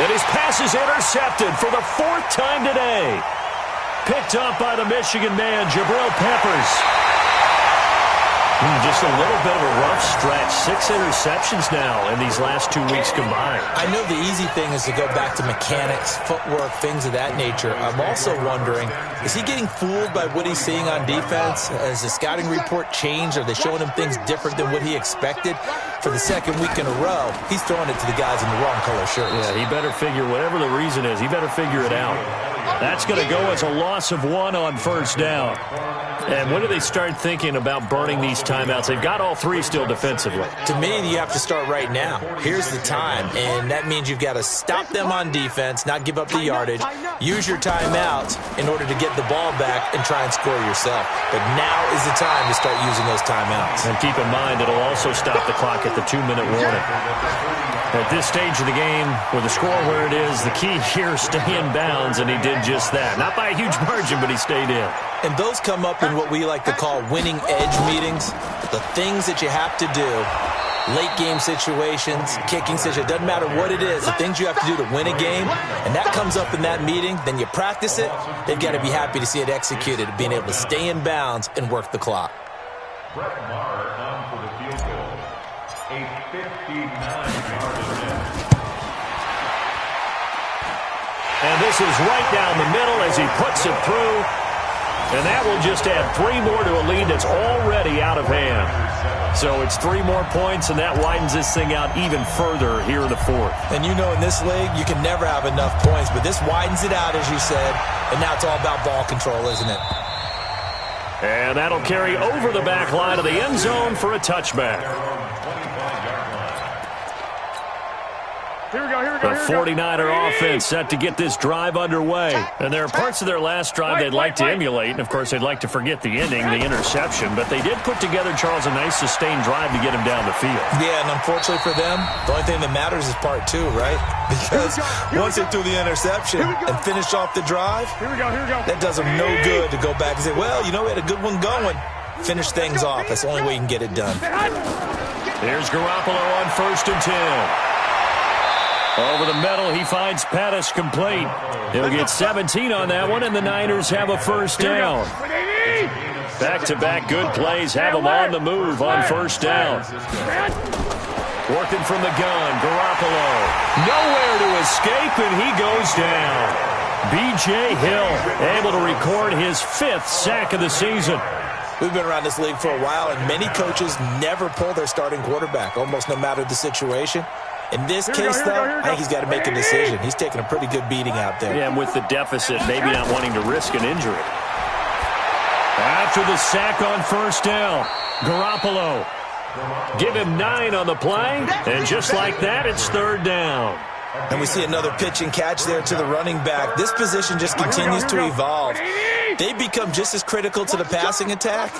And his pass is intercepted for the 4th time today. Picked up by the Michigan man, Jabril Peppers. Just a little bit of a rough stretch. 6 interceptions now in these last 2 weeks combined. I know the easy thing is to go back to mechanics, footwork, things of that nature. I'm also wondering, is he getting fooled by what he's seeing on defense? Has the scouting report changed? Are they showing him things different than what he expected? For the 2nd week in a row, he's throwing it to the guys in the wrong color shirts. Yeah, he better figure, whatever the reason is, he better figure it out. That's going to go as a loss of 1 on first down. And when do they start thinking about burning these timeouts? They've got all 3 still defensively. To me, you have to start right now. Here's the time, and that means you've got to stop them on defense, not give up the yardage, use your timeouts in order to get the ball back and try and score yourself. But now is the time to start using those timeouts. And keep in mind, it'll also stop the clock at the 2-minute warning. At this stage of the game, with the score where it is, the key here is stay in bounds, and he did just that. Not by a huge margin, but he stayed in. And those come up in what we like to call winning edge meetings. The things that you have to do, late game situations, kicking situations, doesn't matter what it is, the things you have to do to win a game, and that comes up in that meeting, then you practice it, they've got to be happy to see it executed, being able to stay in bounds and work the clock. Brett Maher on for the field goal. A 59-yard attempt. And this is right down the middle as he puts it through. And that will just add 3 more to a lead that's already out of hand. So it's 3 more points, and that widens this thing out even further here in the 4th. And you know in this league, you can never have enough points, but this widens it out, as you said, and now it's all about ball control, isn't it? And that'll carry over the back line of the end zone for a touchback. Here we go, here we go, The 49er offense set to get this drive underway. And there are parts of their last drive they'd like to emulate. And, of course, they'd like to forget the ending, the interception. But they did put together, Charles, a nice sustained drive to get him down the field. Yeah, and unfortunately for them, the only thing that matters is part 2, right? Because once they threw the interception and finished off the drive, that does them no good to go back and say, well, you know, we had a good one going. Finish things off. That's the only way you can get it done. Here's Garoppolo on 1st and 10. Over the middle, he finds Pettis complete. He'll get 17 on that one, and the Niners have a first down. Back-to-back good plays have them on the move on first down. Working from the gun, Garoppolo. Nowhere to escape, and he goes down. B.J. Hill able to record his 5th sack of the season. We've been around this league for a while, and many coaches never pull their starting quarterback, almost no matter the situation. In this case, though, I think he's got to make a decision. He's taking a pretty good beating out there. Yeah, and with the deficit, maybe not wanting to risk an injury. After the sack on first down, Garoppolo. Give him 9 on the play, and just like that, it's 3rd down. And we see another pitch and catch there to the running back. This position just continues to evolve. They become just as critical to the passing attack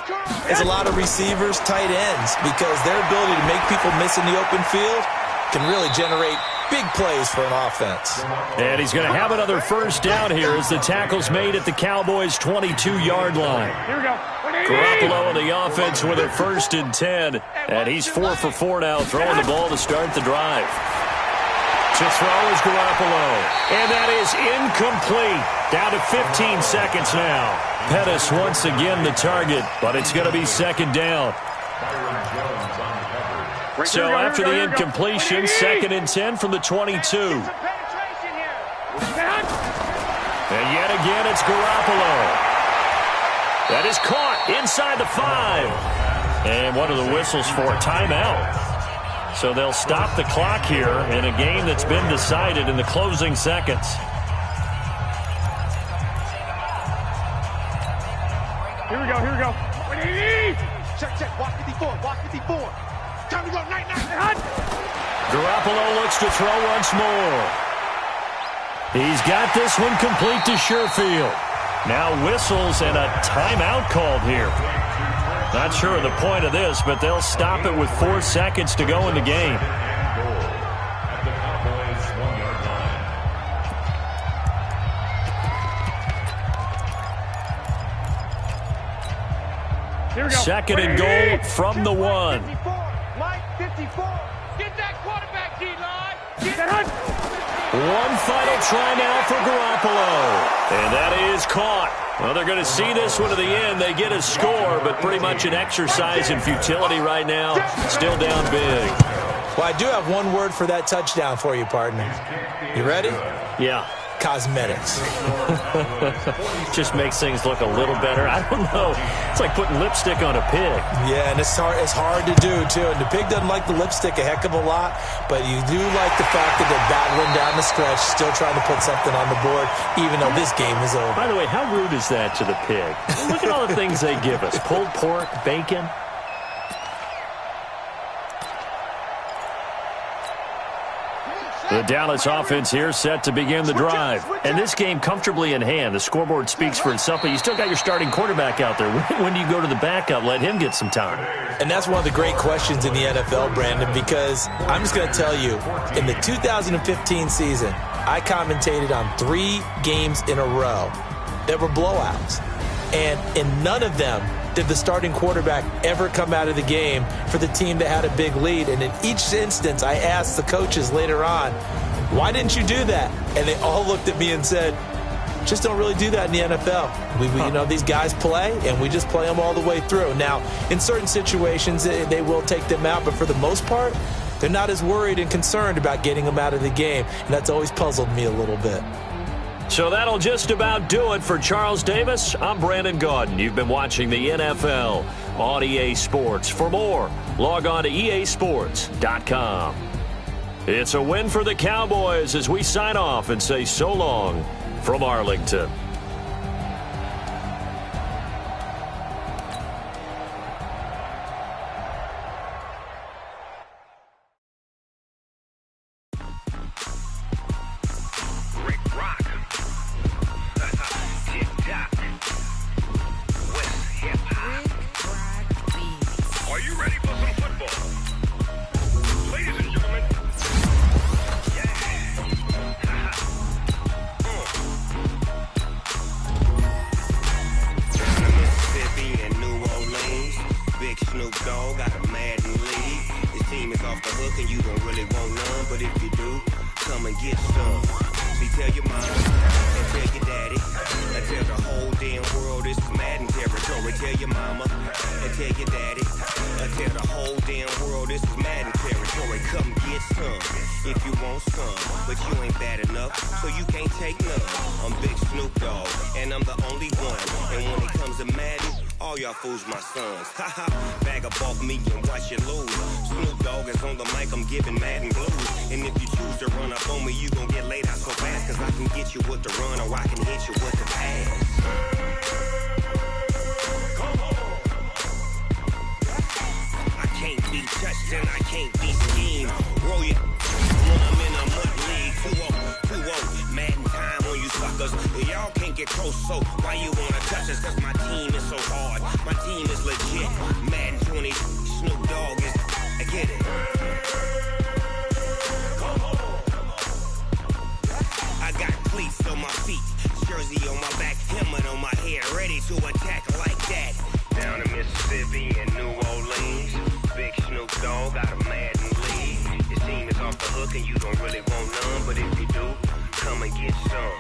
as a lot of receivers, tight ends, because their ability to make people miss in the open field can really generate big plays for an offense. And he's going to have another first down here as the tackle's made at the Cowboys' 22-yard line. Here we go. Garoppolo on the offense with a 1st and 10. And he's 4 for 4 now, throwing the ball to start the drive. To throw is Garoppolo. And that is incomplete. Down to 15 seconds now. Pettis once again the target, but it's going to be 2nd down. So after the incompletion, 2nd and 10 from the 22. And yet again, it's Garoppolo. That is caught inside the 5. And one of the whistles for a timeout. So they'll stop the clock here in a game that's been decided in the closing seconds. Here we go, here we go. Check, walk 54, walk 54. Time to go, night. Garoppolo looks to throw once more. He's got this one complete to Sherfield. Now whistles and a timeout called here. Not sure of the point of this, but they'll stop it with 4 seconds to go in the game. Here we go. 2nd and goal from the 1. 54. Mike, 54. Get that quarterback, D-line. Get that. One final try now for Garoppolo. And that is caught. Well, they're going to see this one to the end. They get a score, but pretty much an exercise in futility right now. Still down big. Well, I do have one word for that touchdown for you, partner. You ready? Yeah. cosmetics. Just makes things look a little better. I don't know. It's like putting lipstick on a pig. Yeah, and it's hard to do, too. And the pig doesn't like the lipstick a heck of a lot, but you do like the fact that they're battling down the stretch, still trying to put something on the board, even though this game is over. By the way, how rude is that to the pig? Look at all the things they give us. Pulled pork, bacon. The Dallas offense here set to begin the drive. And this game comfortably in hand. The scoreboard speaks for itself, but you still got your starting quarterback out there. When do you go to the backup? Let him get some time. And that's one of the great questions in the NFL, Brandon, because I'm just going to tell you, in the 2015 season, I commentated on 3 games in a row that were blowouts. And in none of them did the starting quarterback ever come out of the game for the team that had a big lead. And in each instance, I asked the coaches later on, why didn't you do that? And they all looked at me and said, just don't really do that in the NFL. These guys play, and we just play them all the way through. Now, in certain situations, they will take them out, but for the most part, they're not as worried and concerned about getting them out of the game. And that's always puzzled me a little bit. So that'll just about do it for Charles Davis. I'm Brandon Gaudin. You've been watching the NFL on EA Sports. For more, log on to easports.com. It's a win for the Cowboys as we sign off and say so long from Arlington. Bag up off me and watch you lose. Snoop Dogg is on the mic, I'm giving Madden blues. And if you choose to run up on me, you gon' get laid out so fast. Cause I can get you with the run or I can hit you with the pass. I can't be touched and I can't be schemed. Roll you when I'm in a mud league. 2-0, Madden time on you suckers. Y'all can't get close, so why you wanna touch us? Cause my team is so hard. My team is legit. Madden 20, Snoop Dogg is. I get it. I got cleats on my feet, jersey on my back, helmet on my head, ready to attack like that. Down in Mississippi and New Orleans, big Snoop Dogg got a Madden lead. Your team is off the hook and you don't really want none, but if you do, come and get some.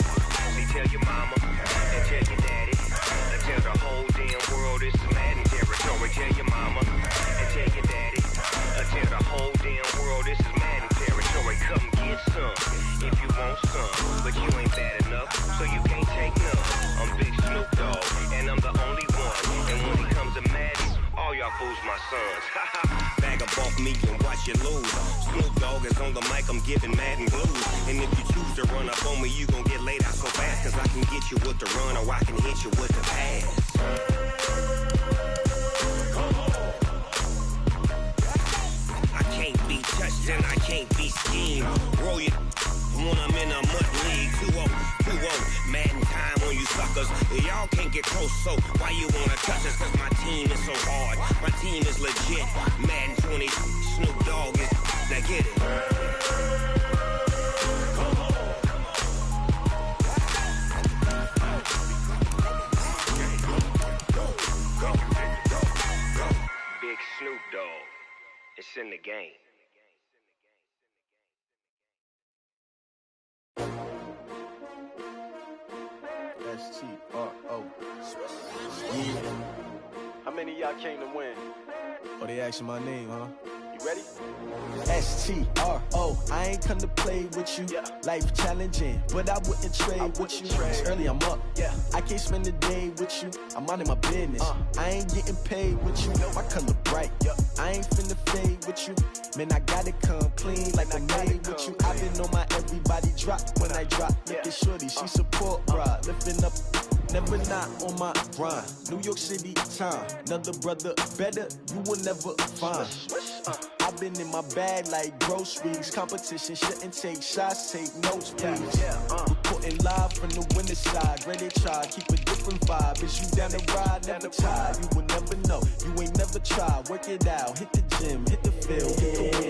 See, tell your mama and tell your daddy, and tell the whole damn world this is Madden territory. Tell your mama and tell your daddy, and tell the whole damn world this is Madden territory. Come get some if you want some, but you ain't bad enough, so you can't take none. I'm Big Snoop Dogg, and I'm the only one. And when it comes to Madden, all y'all fools my sons. Bag up off me and watch you lose. Snoop Dogg is on the mic, I'm giving Madden blues. And if you choose to run up on me, you gon' get laid out so fast. Cause I can get you with the run or I can hit you with the pass. I can't be touched and I can't be schemed. Roll you when I'm in a mud league. 2-0, Madden time on you suckers. Y'all can't get close, so why you wanna touch us? Cause my team is so hard. My team is legit. Madden 20, Snoop Dogg is. Now get it. Big Snoop Dogg. It's in the game. S-T-R-O. Yeah. How many of y'all came to win? Oh, they asking my name, huh? You Ready? STRO, I ain't come to play with you. Life challenging, but I wouldn't trade with you. It's early, I'm up. I can't spend the day with you. I'm out of my business. I ain't getting paid with you. My color bright. I ain't finna fade with you. Man, I gotta come clean like I made with you. I've been on my everybody drop when I drop. Look at shorty, she support rod. Lifting up, never not on my grind. New York City time, another brother better, you will never find. I've been in my bag like groceries. Competition shouldn't take shots, take notes, please. Reporting live from the winter side. Ready to try, keep a different vibe. Is you down the ride, never tired. You will never know, you ain't never tried. Work it out, hit the gym, hit the field.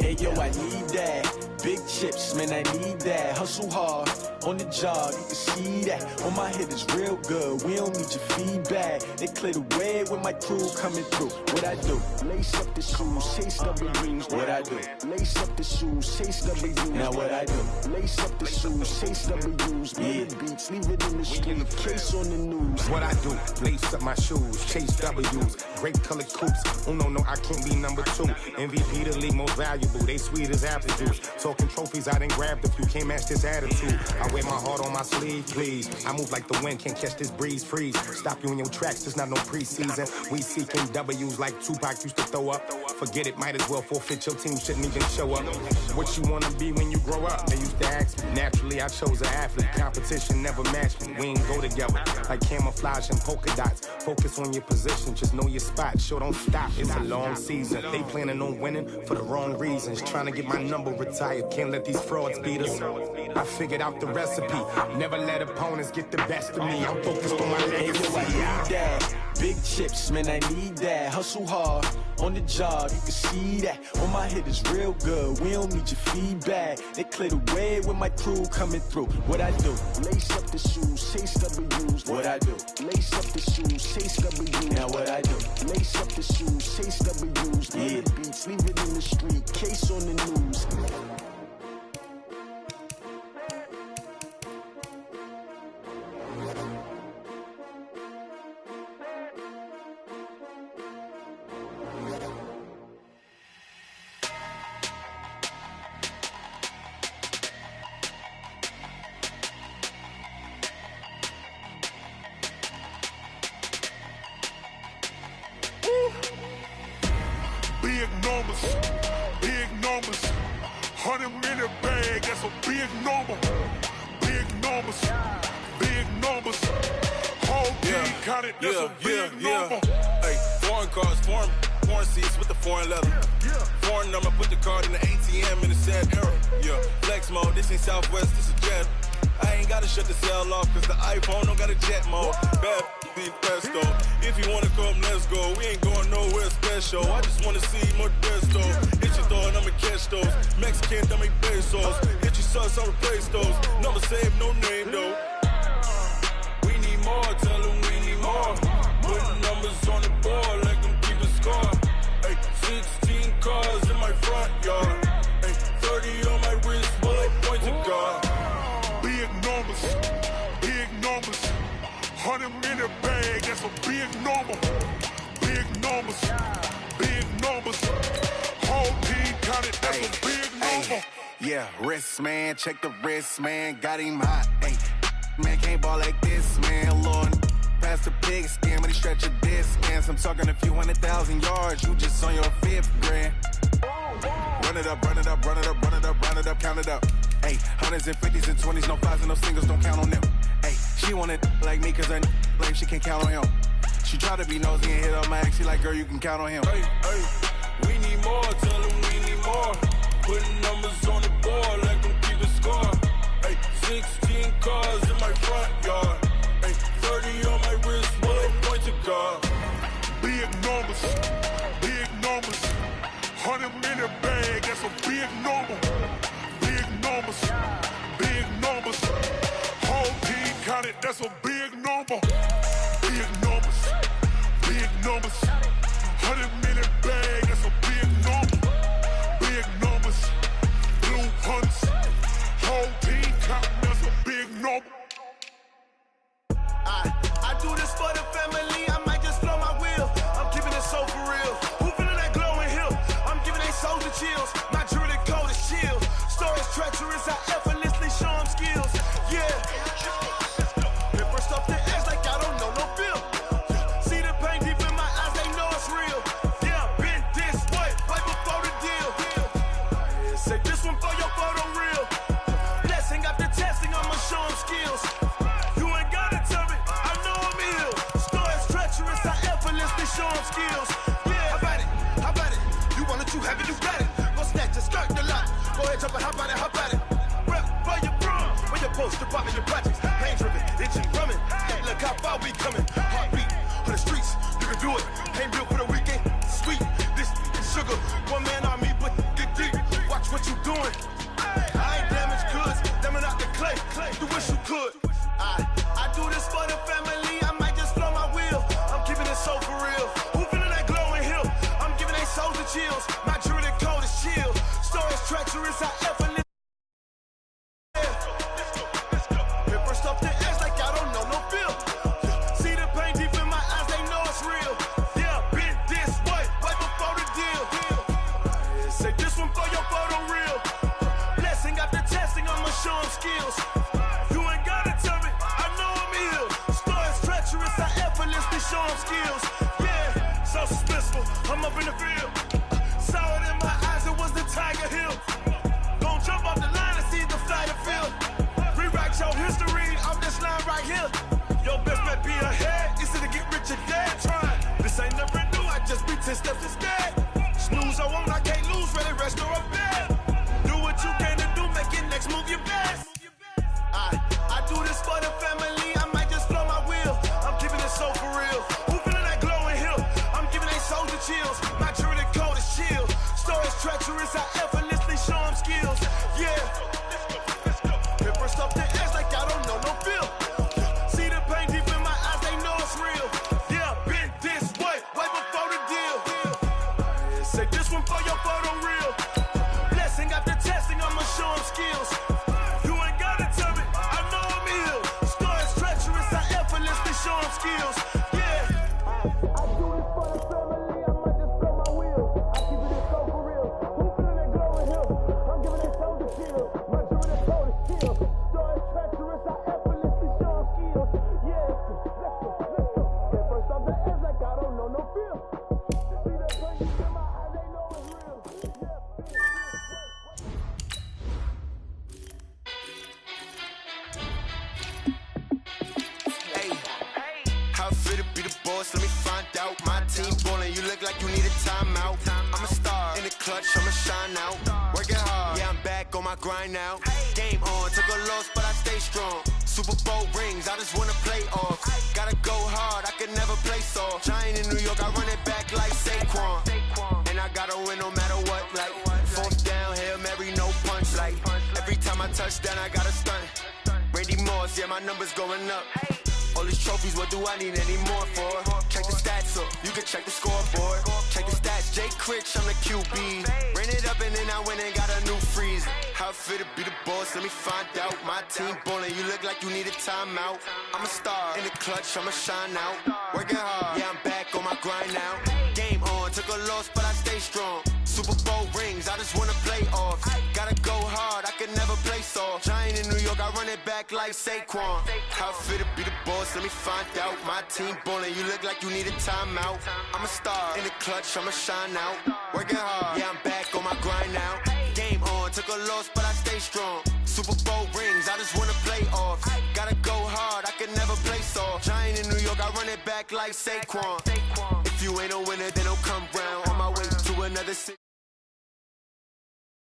Hey yo, I need that. Big chips, man, I need that. Hustle hard, on the job, you can see that. On my head is real good, we don't need your feedback. They clear the way with my crew coming through. What I do? Lace up the shoes, chase W's. What I do? Lace up the shoes, chase W's. Now what I do? Lace up the shoes, chase W's. Play the beats, leave it in the street, case on the news. What I do? Lace up my shoes, chase W's. Great colored coops. Oh no, I can't be number 2. MVP the league most valuable. They sweet as apple juice. Talking trophies, I didn't grab the few. Can't match this attitude. I wear my heart on my sleeve, please. I move like the wind, can't catch this breeze, freeze. Stop you in your tracks, there's not no preseason. We seeking W's like Tupac used to throw up. Forget it, might as well forfeit. Your team shouldn't even show up. What you wanna be when you grow up? They used to ask me. Naturally, I chose an athlete. Competition never matched me. We ain't go together like camouflage and polka dots. Focus on your position, just know your spot. Sure, don't stop. It's a long season. They planning on winning for the wrong reasons. Trying to get my number retired. Can't let these frauds beat us. I figured out the recipe. Never let opponents get the best of me. I'm focused on my legacy. Big chips, man, I need that. Hustle hard, on the job, you can see that. On my head is real good, we don't need your feedback. They clear the way with my crew coming through. What I do? Lace up the shoes, chase W's. What I do? Lace up the shoes, chase W's. Now what I do? Lace up the shoes, chase W's. Play the beats, leave it in the street, case on the news. Big numbers, 100-minute bag, that's a big number. Big numbers, whole team counted, that's a big number. Hey, foreign cars, foreign seats with the foreign leather. Foreign number, put the card in the ATM in the sad era. Flex mode, this ain't Southwest, this is Jet. I ain't gotta shut the cell off, cause the iPhone don't got a jet mode. Bad be pesto. If you wanna come, let's go. We ain't going nowhere special. I just wanna see more desto. Hit your thought, I'ma catch those. Mexican, I make pesos. Hit your sauce, I'll replace those. Number save, no name though. We need more, tell them we need more. Putting numbers on the board, like them keep a score. Hey, 16 cars in my front yard. Hey, 30 on my wrist, bullet point to God. Big numbers, 100-minute bag, that's a big number. Big numbers, whole team counted, that's a big number. Yeah, wrist man, check the wrist man, got him hot. Ay, man can't ball like this, man. Lord, past the pig skin, when he stretch a distance. I'm talking a few 100,000 yards, you just on your 5th grand. Run it up, count it up. Ay, 100s and 50s and 20s, no 5s and no singles, don't count on them. Ay, she want it like me, cause her lame, she can't count on him. She try to be nosy and hit up my ex, she like, girl, you can count on him. Hey, we need more, tell them we need more. Putting numbers on the board, like them keep a score. Hey, 16 cars in my front yard. Hey, 30 on my wrist, bullet point to God. Big numbers, 100-minute bag, that's a big number. Big numbers, whole team counted, that's a big number. Big numbers, 100-minute bag, that's a big number. Big numbers, blue hunts, whole team counting, that's a big number. I do this for the family, I might just blow my wheel. I'm keeping it so for real. Who feeling that glowing hill? I'm giving they souls a chill. show them skills. Yeah, how about it? How about it? You want it, you have it, you got it. Go snatch it, skirt the lot. Go ahead, jump it, how about it? How about it? Rep for your brum, for your post, your pop, and your projects. Pain driven, itching, drumming. Hey, look how far we coming. Heartbeat for the streets, you can do it. Ain't built for the weekend. Sweet, this is sugar. One man army, but get deep. Watch what you doing. I ain't damaged goods, damn out the clay. You wish you could. I do this for the family. I might just blow my wheel. I'm keeping it so for real. Who feeling that glowing hill? I'm giving they souls the chills. My jewelry cold is chill. Stories treacherous, I ever live. Paper stuff the edge like I don't know no feel. See the pain deep in my eyes, they know it's real. Yeah, been this way, way before the deal. Say this one for your photo real. Blessing after testing, I'ma show them skills. You ain't gotta tell me, I know I'm ill. Stories treacherous, I effortlessly show them skills. Yeah, so suspenseful, I'm up in the field. Saw it in my eyes, it was the Tiger Hill. Gon' jump off the line and see the fly the field. Rewrite your history off this line right here. Your best bet be ahead, easy to get rich or dead. Trying, this ain't never new, I just be 10 steps instead. Snooze I won't, I can't lose, ready, rest or a bed. Do what you can to do, make your next move your best. I do this for the family, I might just blow my wheel. I'm keeping it so for real. Who feeling that glowing hill? I'm giving they souls the chills. My jewelry cold is chill. Stories treacherous, I effortlessly show them skills. Yeah. Paper stuff the edge like I don't know no feel. See the pain deep in my eyes, they know it's real. Yeah, been this way, way before the deal. Say this one for your photo real. Blessing after testing, I'ma show them skills. You ain't gotta tell me, I know I'm ill. Stories treacherous, I effortlessly show them skills. Yeah. I do this for the family, I might just blow my wheel. I keep it so for real. Who feeling that glowing hill? I'm giving it so to chill. My jewelry cold is chill. Stories treacherous, I effortlessly show them skills. Yeah, let's go. At first off the edge like I don't know no feel. See that pain in my eyes, they know it's real. How fit to be the boss? Let me find out. My team ballin', you look like you need a timeout. I'm a star in the clutch, I'ma shine out. Working hard, yeah, I'm back on my grind now. Game on, took a loss, but I stay strong. Super Bowl rings, I just wanna play off. Gotta go hard, I could never play soft. Giant in New York, I run it back like Saquon. And I gotta win no matter what, like fourth down, Hail Mary, no punch. Like every time I touch down, I gotta stunt. Randy Moss, yeah, my numbers going up. All these trophies, what do I need any more for? Check the stats up, you can check the scoreboard. Check the stats, Jake Critch, I'm the QB. Ran it up and then I went and got a new freeze. How fit to be the boss, let me find out. My team ballin', you look like you need a timeout. I'm a star in the clutch, I'ma shine out. Working hard, yeah, I'm back on my grind now. Game on, took a loss, but I stay strong. Super Bowl rings, I just wanna play off. Gotta go hard, I could never play soft. Giant in New York, I run it back like Saquon. How fit to be the boss, let me find out. My team ballin', you look like you need a timeout. I'm a star in the clutch, I'ma shine out. Working hard, yeah, I'm back on my grind now. Game on, took a loss, but I stay strong. Super Bowl rings, I just wanna play off. Gotta go hard, I could never play soft. Giant in New York, I run it back like Saquon. If you ain't a winner, then don't come round. On my way to another city.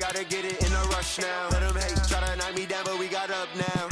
Gotta get it in a rush now. Let them hate, try to knock me down, but we got up now.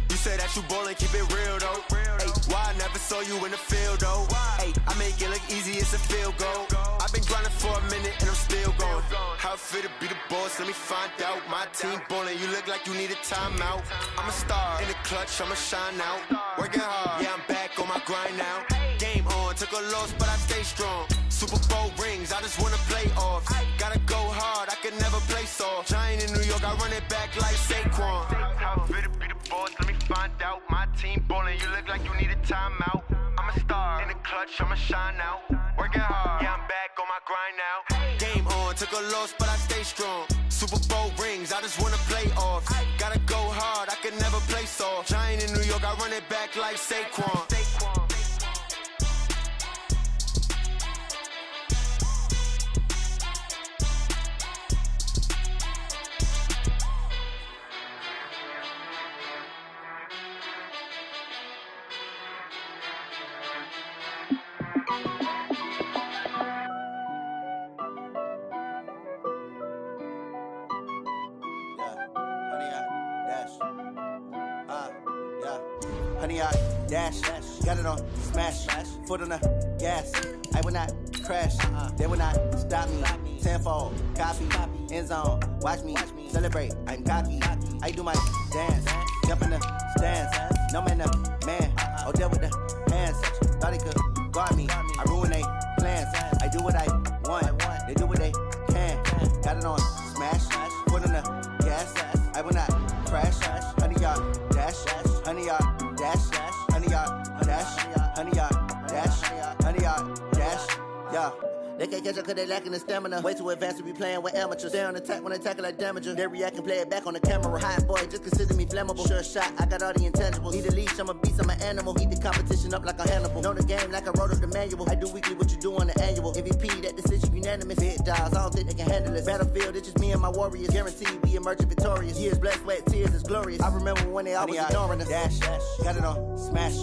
You say that you ballin', keep it real though. Hey, why I never saw you in the field though? Hey, I make it look easy, it's a field goal. I've been grinding for a minute and I'm still going. How fit to be the boss, let me find out. My team ballin', you look like you need a timeout. I'm a star in the clutch, I'ma shine out. Working hard, yeah, I'm back on my grind now. Game on, took a loss, but I stay strong. Super Bowl rings, I just wanna play off. Gotta go hard, I could never play soft. Giant in New York, I run it back like Saquon. How fit to be the boss, let me find out. My team ballin', you look like you need a timeout. I'm a star in the clutch, I'ma shine out. Working hard, yeah, I'm back on my grind now. Game on, took a loss, but I stay strong. Super Bowl rings, I just wanna play off. Gotta go hard, I could never play soft. Giant in New York, I run it back like Saquon. honey yard, dash, got it on, smash, foot on the gas. I will not crash, they will not stop me. Tenfold, copy, end zone, watch me celebrate. I'm cocky, I do my dance, jump in the stands. No man, man, oh deal with the hands. Thought he could guard me, I ruin they plans. I do what I want, they do what they can. Got it on, smash, foot on the gas. I will not crash, honey yard, dash, honey yard, dash, honey yard, dash, honey yard, dash, honey yard, dash, yeah. They can't catch up cause they lacking the stamina. Way too advanced to be playing with amateurs. Stay on attack when they tackle like damager. They react and play it back on the camera. Hot boy, just consider me flammable. Sure shot, I got all the intangibles. Need a leash, I'm a beast, I'm an animal. Heat the competition up like a Hannibal. Know the game like I wrote up the manual. I do weekly what you do on the annual. MVP, that decision unanimous. Hit dials, I don't think they can handle it. Battlefield, it's just me and my warriors. Guaranteed we emerging victorious. Years, blood, sweat, tears, it's glorious. I remember when they always ignoring us. Dash, got it on, smash,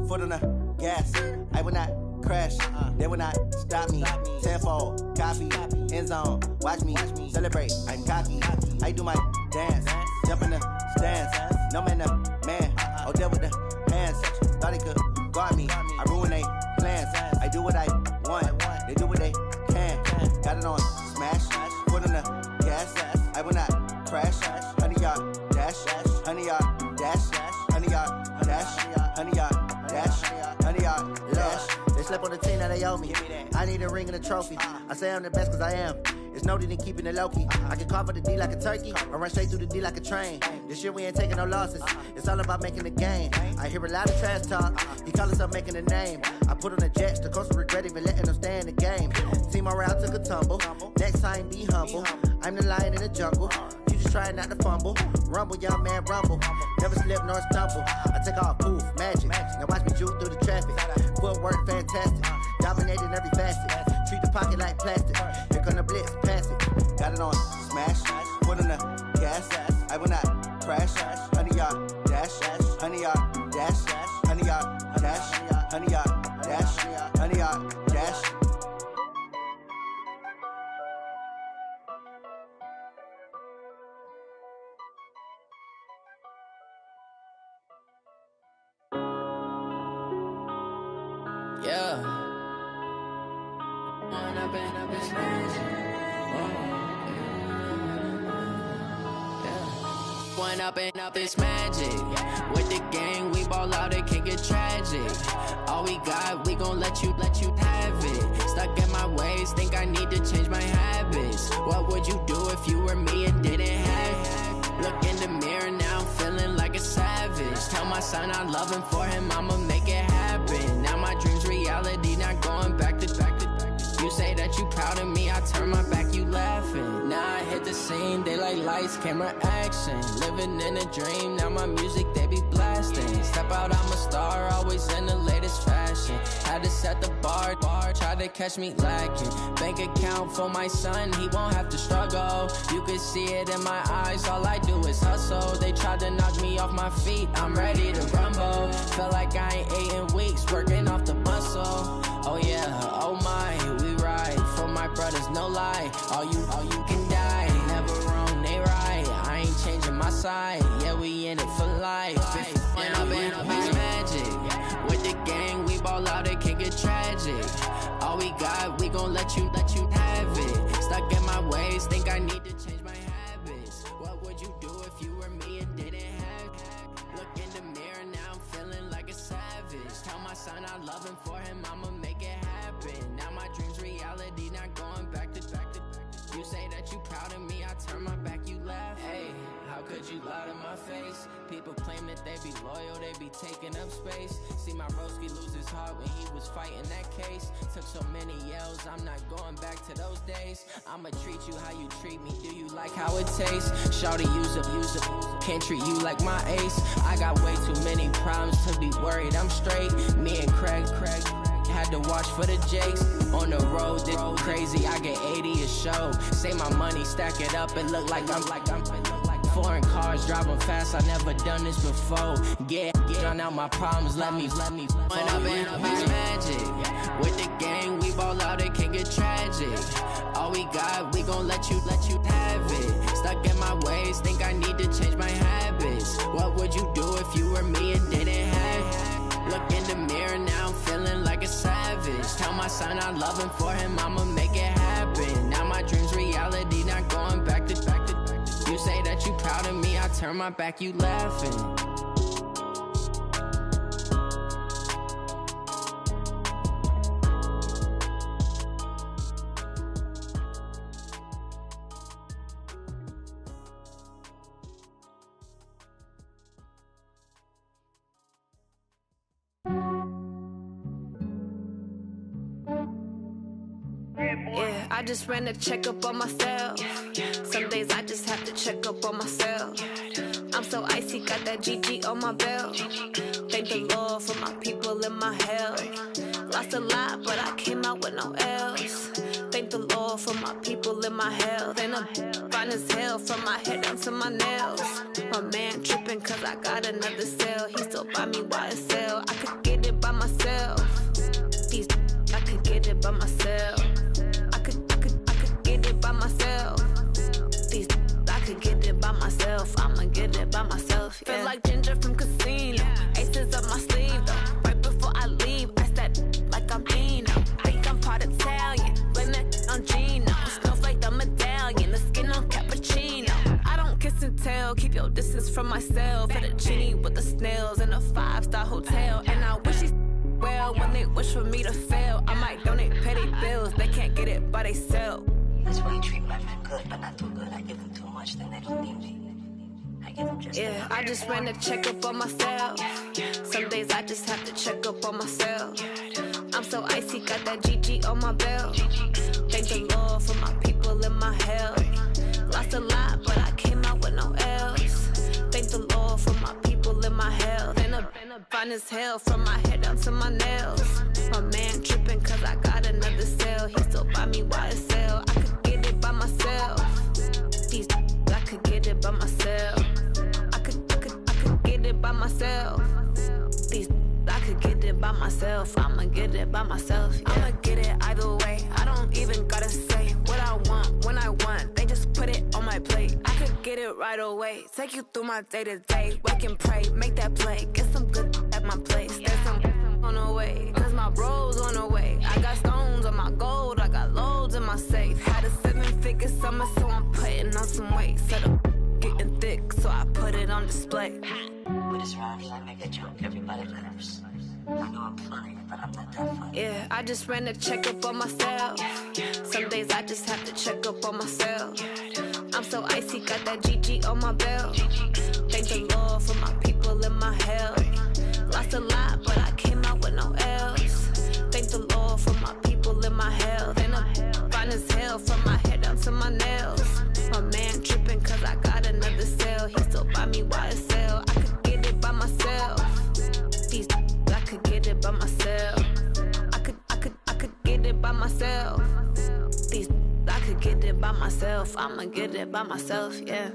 foot on the gas. I will not crash, they will not stop me. Tenfold, copy, end zone, watch me celebrate. I'm cocky, I do my dance, jump in the stands. No man, man, oh deal with the hands. Thought he could guard me, I ruin they plans. I do what I want, they do what they can. Got it on, smash, foot on the gas. I will not crash, honey yard, dash, honey yard, dash, honey yard, dash, honey yard, dash, honey yard, dash. They slept on the team that they owe me. I need a ring and a trophy. I say I'm the best cause I am. It's no need in keeping it low-key. I can carve for the D like a turkey, or run straight through the D like a train. This year we ain't taking no losses. It's all about making the game. I hear a lot of trash talk. He call himself making a name. I put on the Jets, the coach regret even letting them stay in the game. Team morale took a tumble. Next time be humble. I'm the lion in the jungle. You just trying not to fumble. Rumble, young man, rumble. Never slip nor stumble. I take off, poof, magic. Now watch me juke through the traffic. Footwork fantastic. Dominating every facet. Treat the pocket like plastic. Here come the blitz, pass it. Got it on, smash. Foot on the gas. I will not crash. Honey yard, dash. Honey yard, dash. Honey yard, dash. Honey yard, dash. Honey yard, dash. Yeah. One up and up, it's magic. With the gang, we ball out, it can get tragic. All we got, we gon' let you have it. Stuck in my ways, think I need to change my habits. What would you do if you were me and didn't have it? Look in the mirror now, I'm feeling like a savage. Tell my son I love him, for him I'ma make it happen. Now my dream's reality, not going back to. You say that you proud of me, I turn my back, you laughing. Now I hit the scene, they like lights, camera, action. Living in a dream, now my music, they be blasting. Step out, I'm a star, always in the latest fashion. Had to set the bar, try to catch me lacking. Bank account for my son, he won't have to struggle. You can see it in my eyes, all I do is hustle. They tried to knock me off my feet, I'm ready to rumble. Felt like I ain't ate in weeks, working off the muscle. Oh yeah, oh my, we ride for my brothers, no lie. All you can die, never wrong, they right. I ain't changing my side, yeah, we in it for life. When up and up, it's magic. With the gang, we ball out, it can get tragic. All we got, we gon' let you have it. Stuck in my ways, think I need to change my habits. What would you do if you were me and didn't have it? Look in the mirror, now I'm feeling like a savage. Tell my son I love him, for him I'ma make it happen. Now my dream's reality, not going back to. You say that you proud of me, I turn my back, you laugh. Hey, how could you lie to my face? People claim that they be loyal, they be taking up space. See my broski lose his heart when he was fighting that case. Took so many yells, I'm not going back to those days. I'ma treat you how you treat me, do you like how it tastes? Shawty, use up, can't treat you like my ace. I got way too many problems to be worried, I'm straight. Me and Craig had to watch for the Jakes. On the road, this crazy, I get 80 a show. Say my money, stack it up, it look like I'm foreign cars, driving fast, I never done this before. Get on out my problems, let me When up and up, it's magic. With the gang, we ball out, it can get tragic. All we got, we gon' let you have it. Stuck in my ways, think I need to change my habits. What would you do if you were me and didn't have it? son, I'm loving for him, I'ma make it happen. Now my dream's reality, not going back to. You say that you proud of me, I turn my back, you laughing. Yeah, I just ran a checkup on myself. Some days I just have to check up on myself. I'm so icy, got that GG on my belt. Thank the Lord for my people in my health. Lost a lot, but I came out with no else. Thank the Lord for my people in my health. And I'm fine as hell from my head down to my nails. My man tripping cause I got another cell. He still buy me YSL. I could get it by myself. These I could get it by myself. I could get it by myself. These I could get it by myself. I'ma get it by myself. Yeah. Feel like Ginger from Casino. Aces up my sleeve though. Right before I leave, I step like I'm Dino. Think I'm part Italian. Blame that on Gino. Smells like the medallion. The skin on cappuccino. I don't kiss and tell. Keep your distance from myself. Fettuccine with the snails in a 5-star hotel. And I wish he's well when they wish for me to fail. I might donate petty bills. They can't get it by they sell. That's why you treat my men good, but not too good. I give them too much, then they don't need me. I give them just yeah, I just ran a checkup on myself. Some days I just have to check up on myself. I'm so icy, got that GG on my belt. Thank the Lord for my people in my health. Lost a lot, but I came out with no else. Thank the Lord for my people in my health. And I'm fine as hell from my head down to my nails. My man tripping cause I got another cell. He still buy me YSL. I could get it by myself. These I could get it by myself. I could get it by myself. These I could get it by myself. I'ma get it by myself. Yeah. I'ma get it either way. I don't even gotta say what I want when I want. They just put it on my plate. I could get it right away. Take you through my day to day. Wake and pray, make that play. Get some good at my place. There's some on the way. Cause my bro's on the way. I got stones on my gold. I got loads in my safe. Had a 7-figure summer, so I'm putting on some weight. Set up getting thick, so I put it on display. With this round, I make a joke. Everybody laughs. I know I'm funny, but I'm not that funny. Yeah, I just ran a checkup on myself. Some days I just have to check up on myself. I'm so icy, got that GG on my belt. Thank the Lord for my people in my health. Lost a lot, but I came out with no else. Thank the Lord for my people in my health. And I'm fine as hell from my head down to my nails. My man tripping cause I got another cell. He still buy me YSL. I could get it by myself. These I could get it by myself. I could get it by myself. These I could get it by myself. I'ma get it by myself, yeah.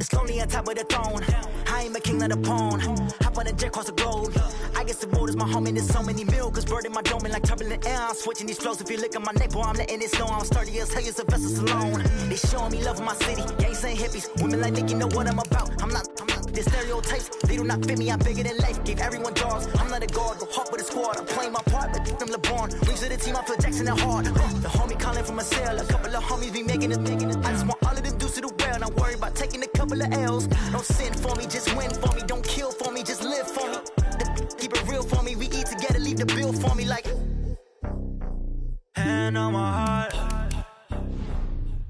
It's lonely on top of the throne. I ain't a king, not a pawn. Hop on a jet across the globe. I guess the world is my home and there's so many milkers. Bird in my dome and like turbulent air. I'm switching these flows. If you look at my neck, boy, I'm letting it snow. I'm sturdy as hell, a vessel alone. They showing me love in my city. Gangs ain't hippies. Women like Nicky know what I'm about. I'm not the stereotypes. They do not fit me. I'm bigger than life. Gave everyone dogs. I'm not a guard. Go hard with a squad. I'm playing my part, but from LeBron. Rings to the team. I feel Jackson at heart. The homie calling from a cell. A couple of homies be making it. I just want all of them dudes to do well. Not worry about taking a couple of L's. Don't sin for me, just win for me. Don't kill for me, just live for me. Keep it real for me. We eat together, leave the bill for me like. Hand on my heart,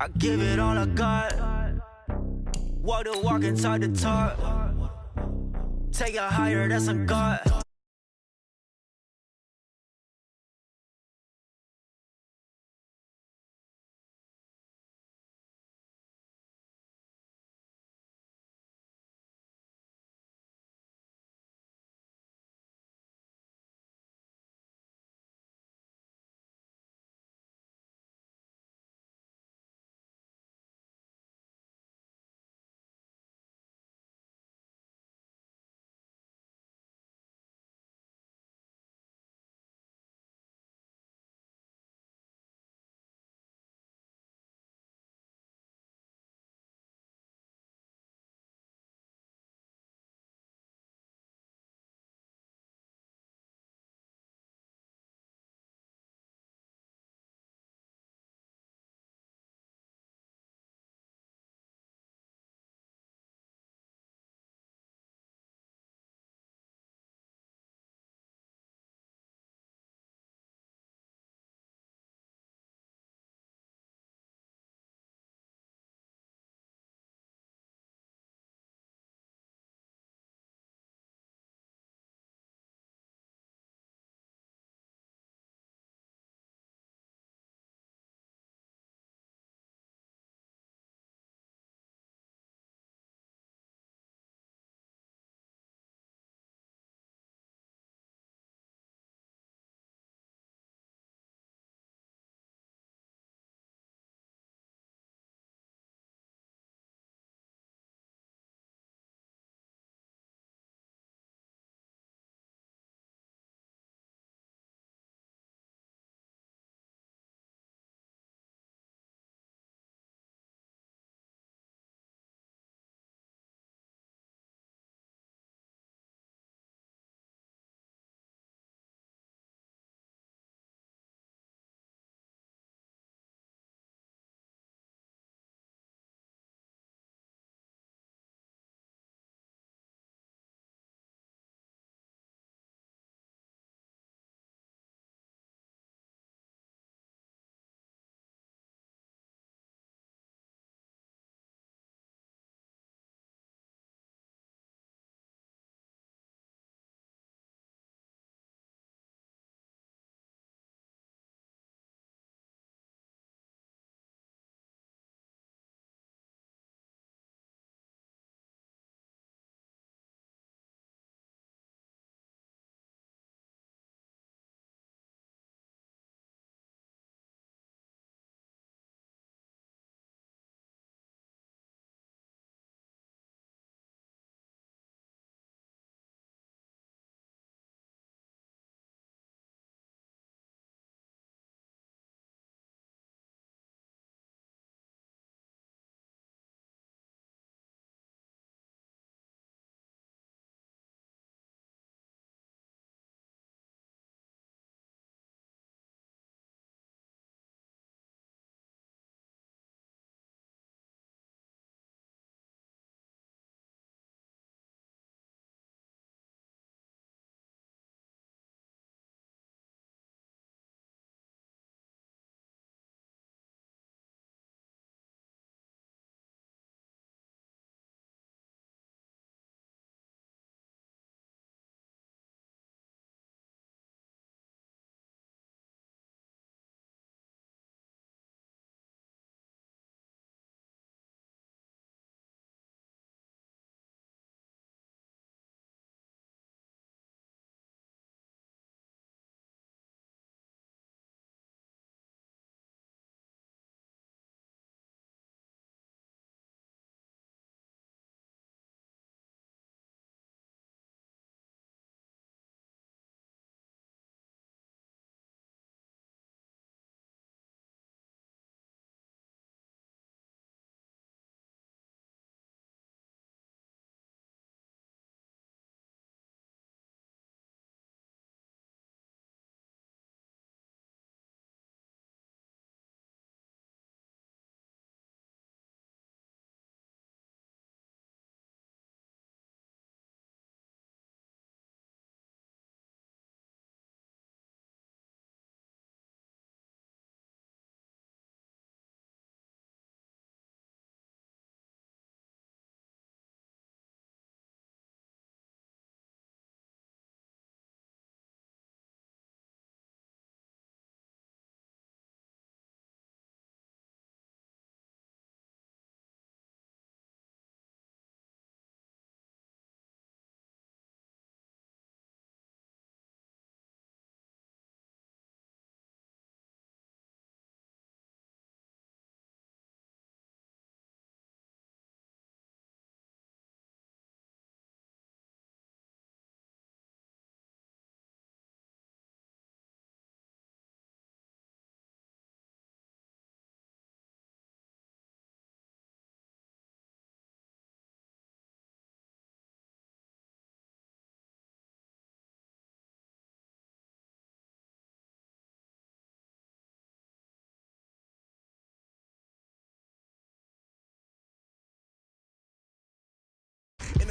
I give it all I got. Walk the walk inside the talk. Take it higher, that's a God.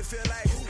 feel like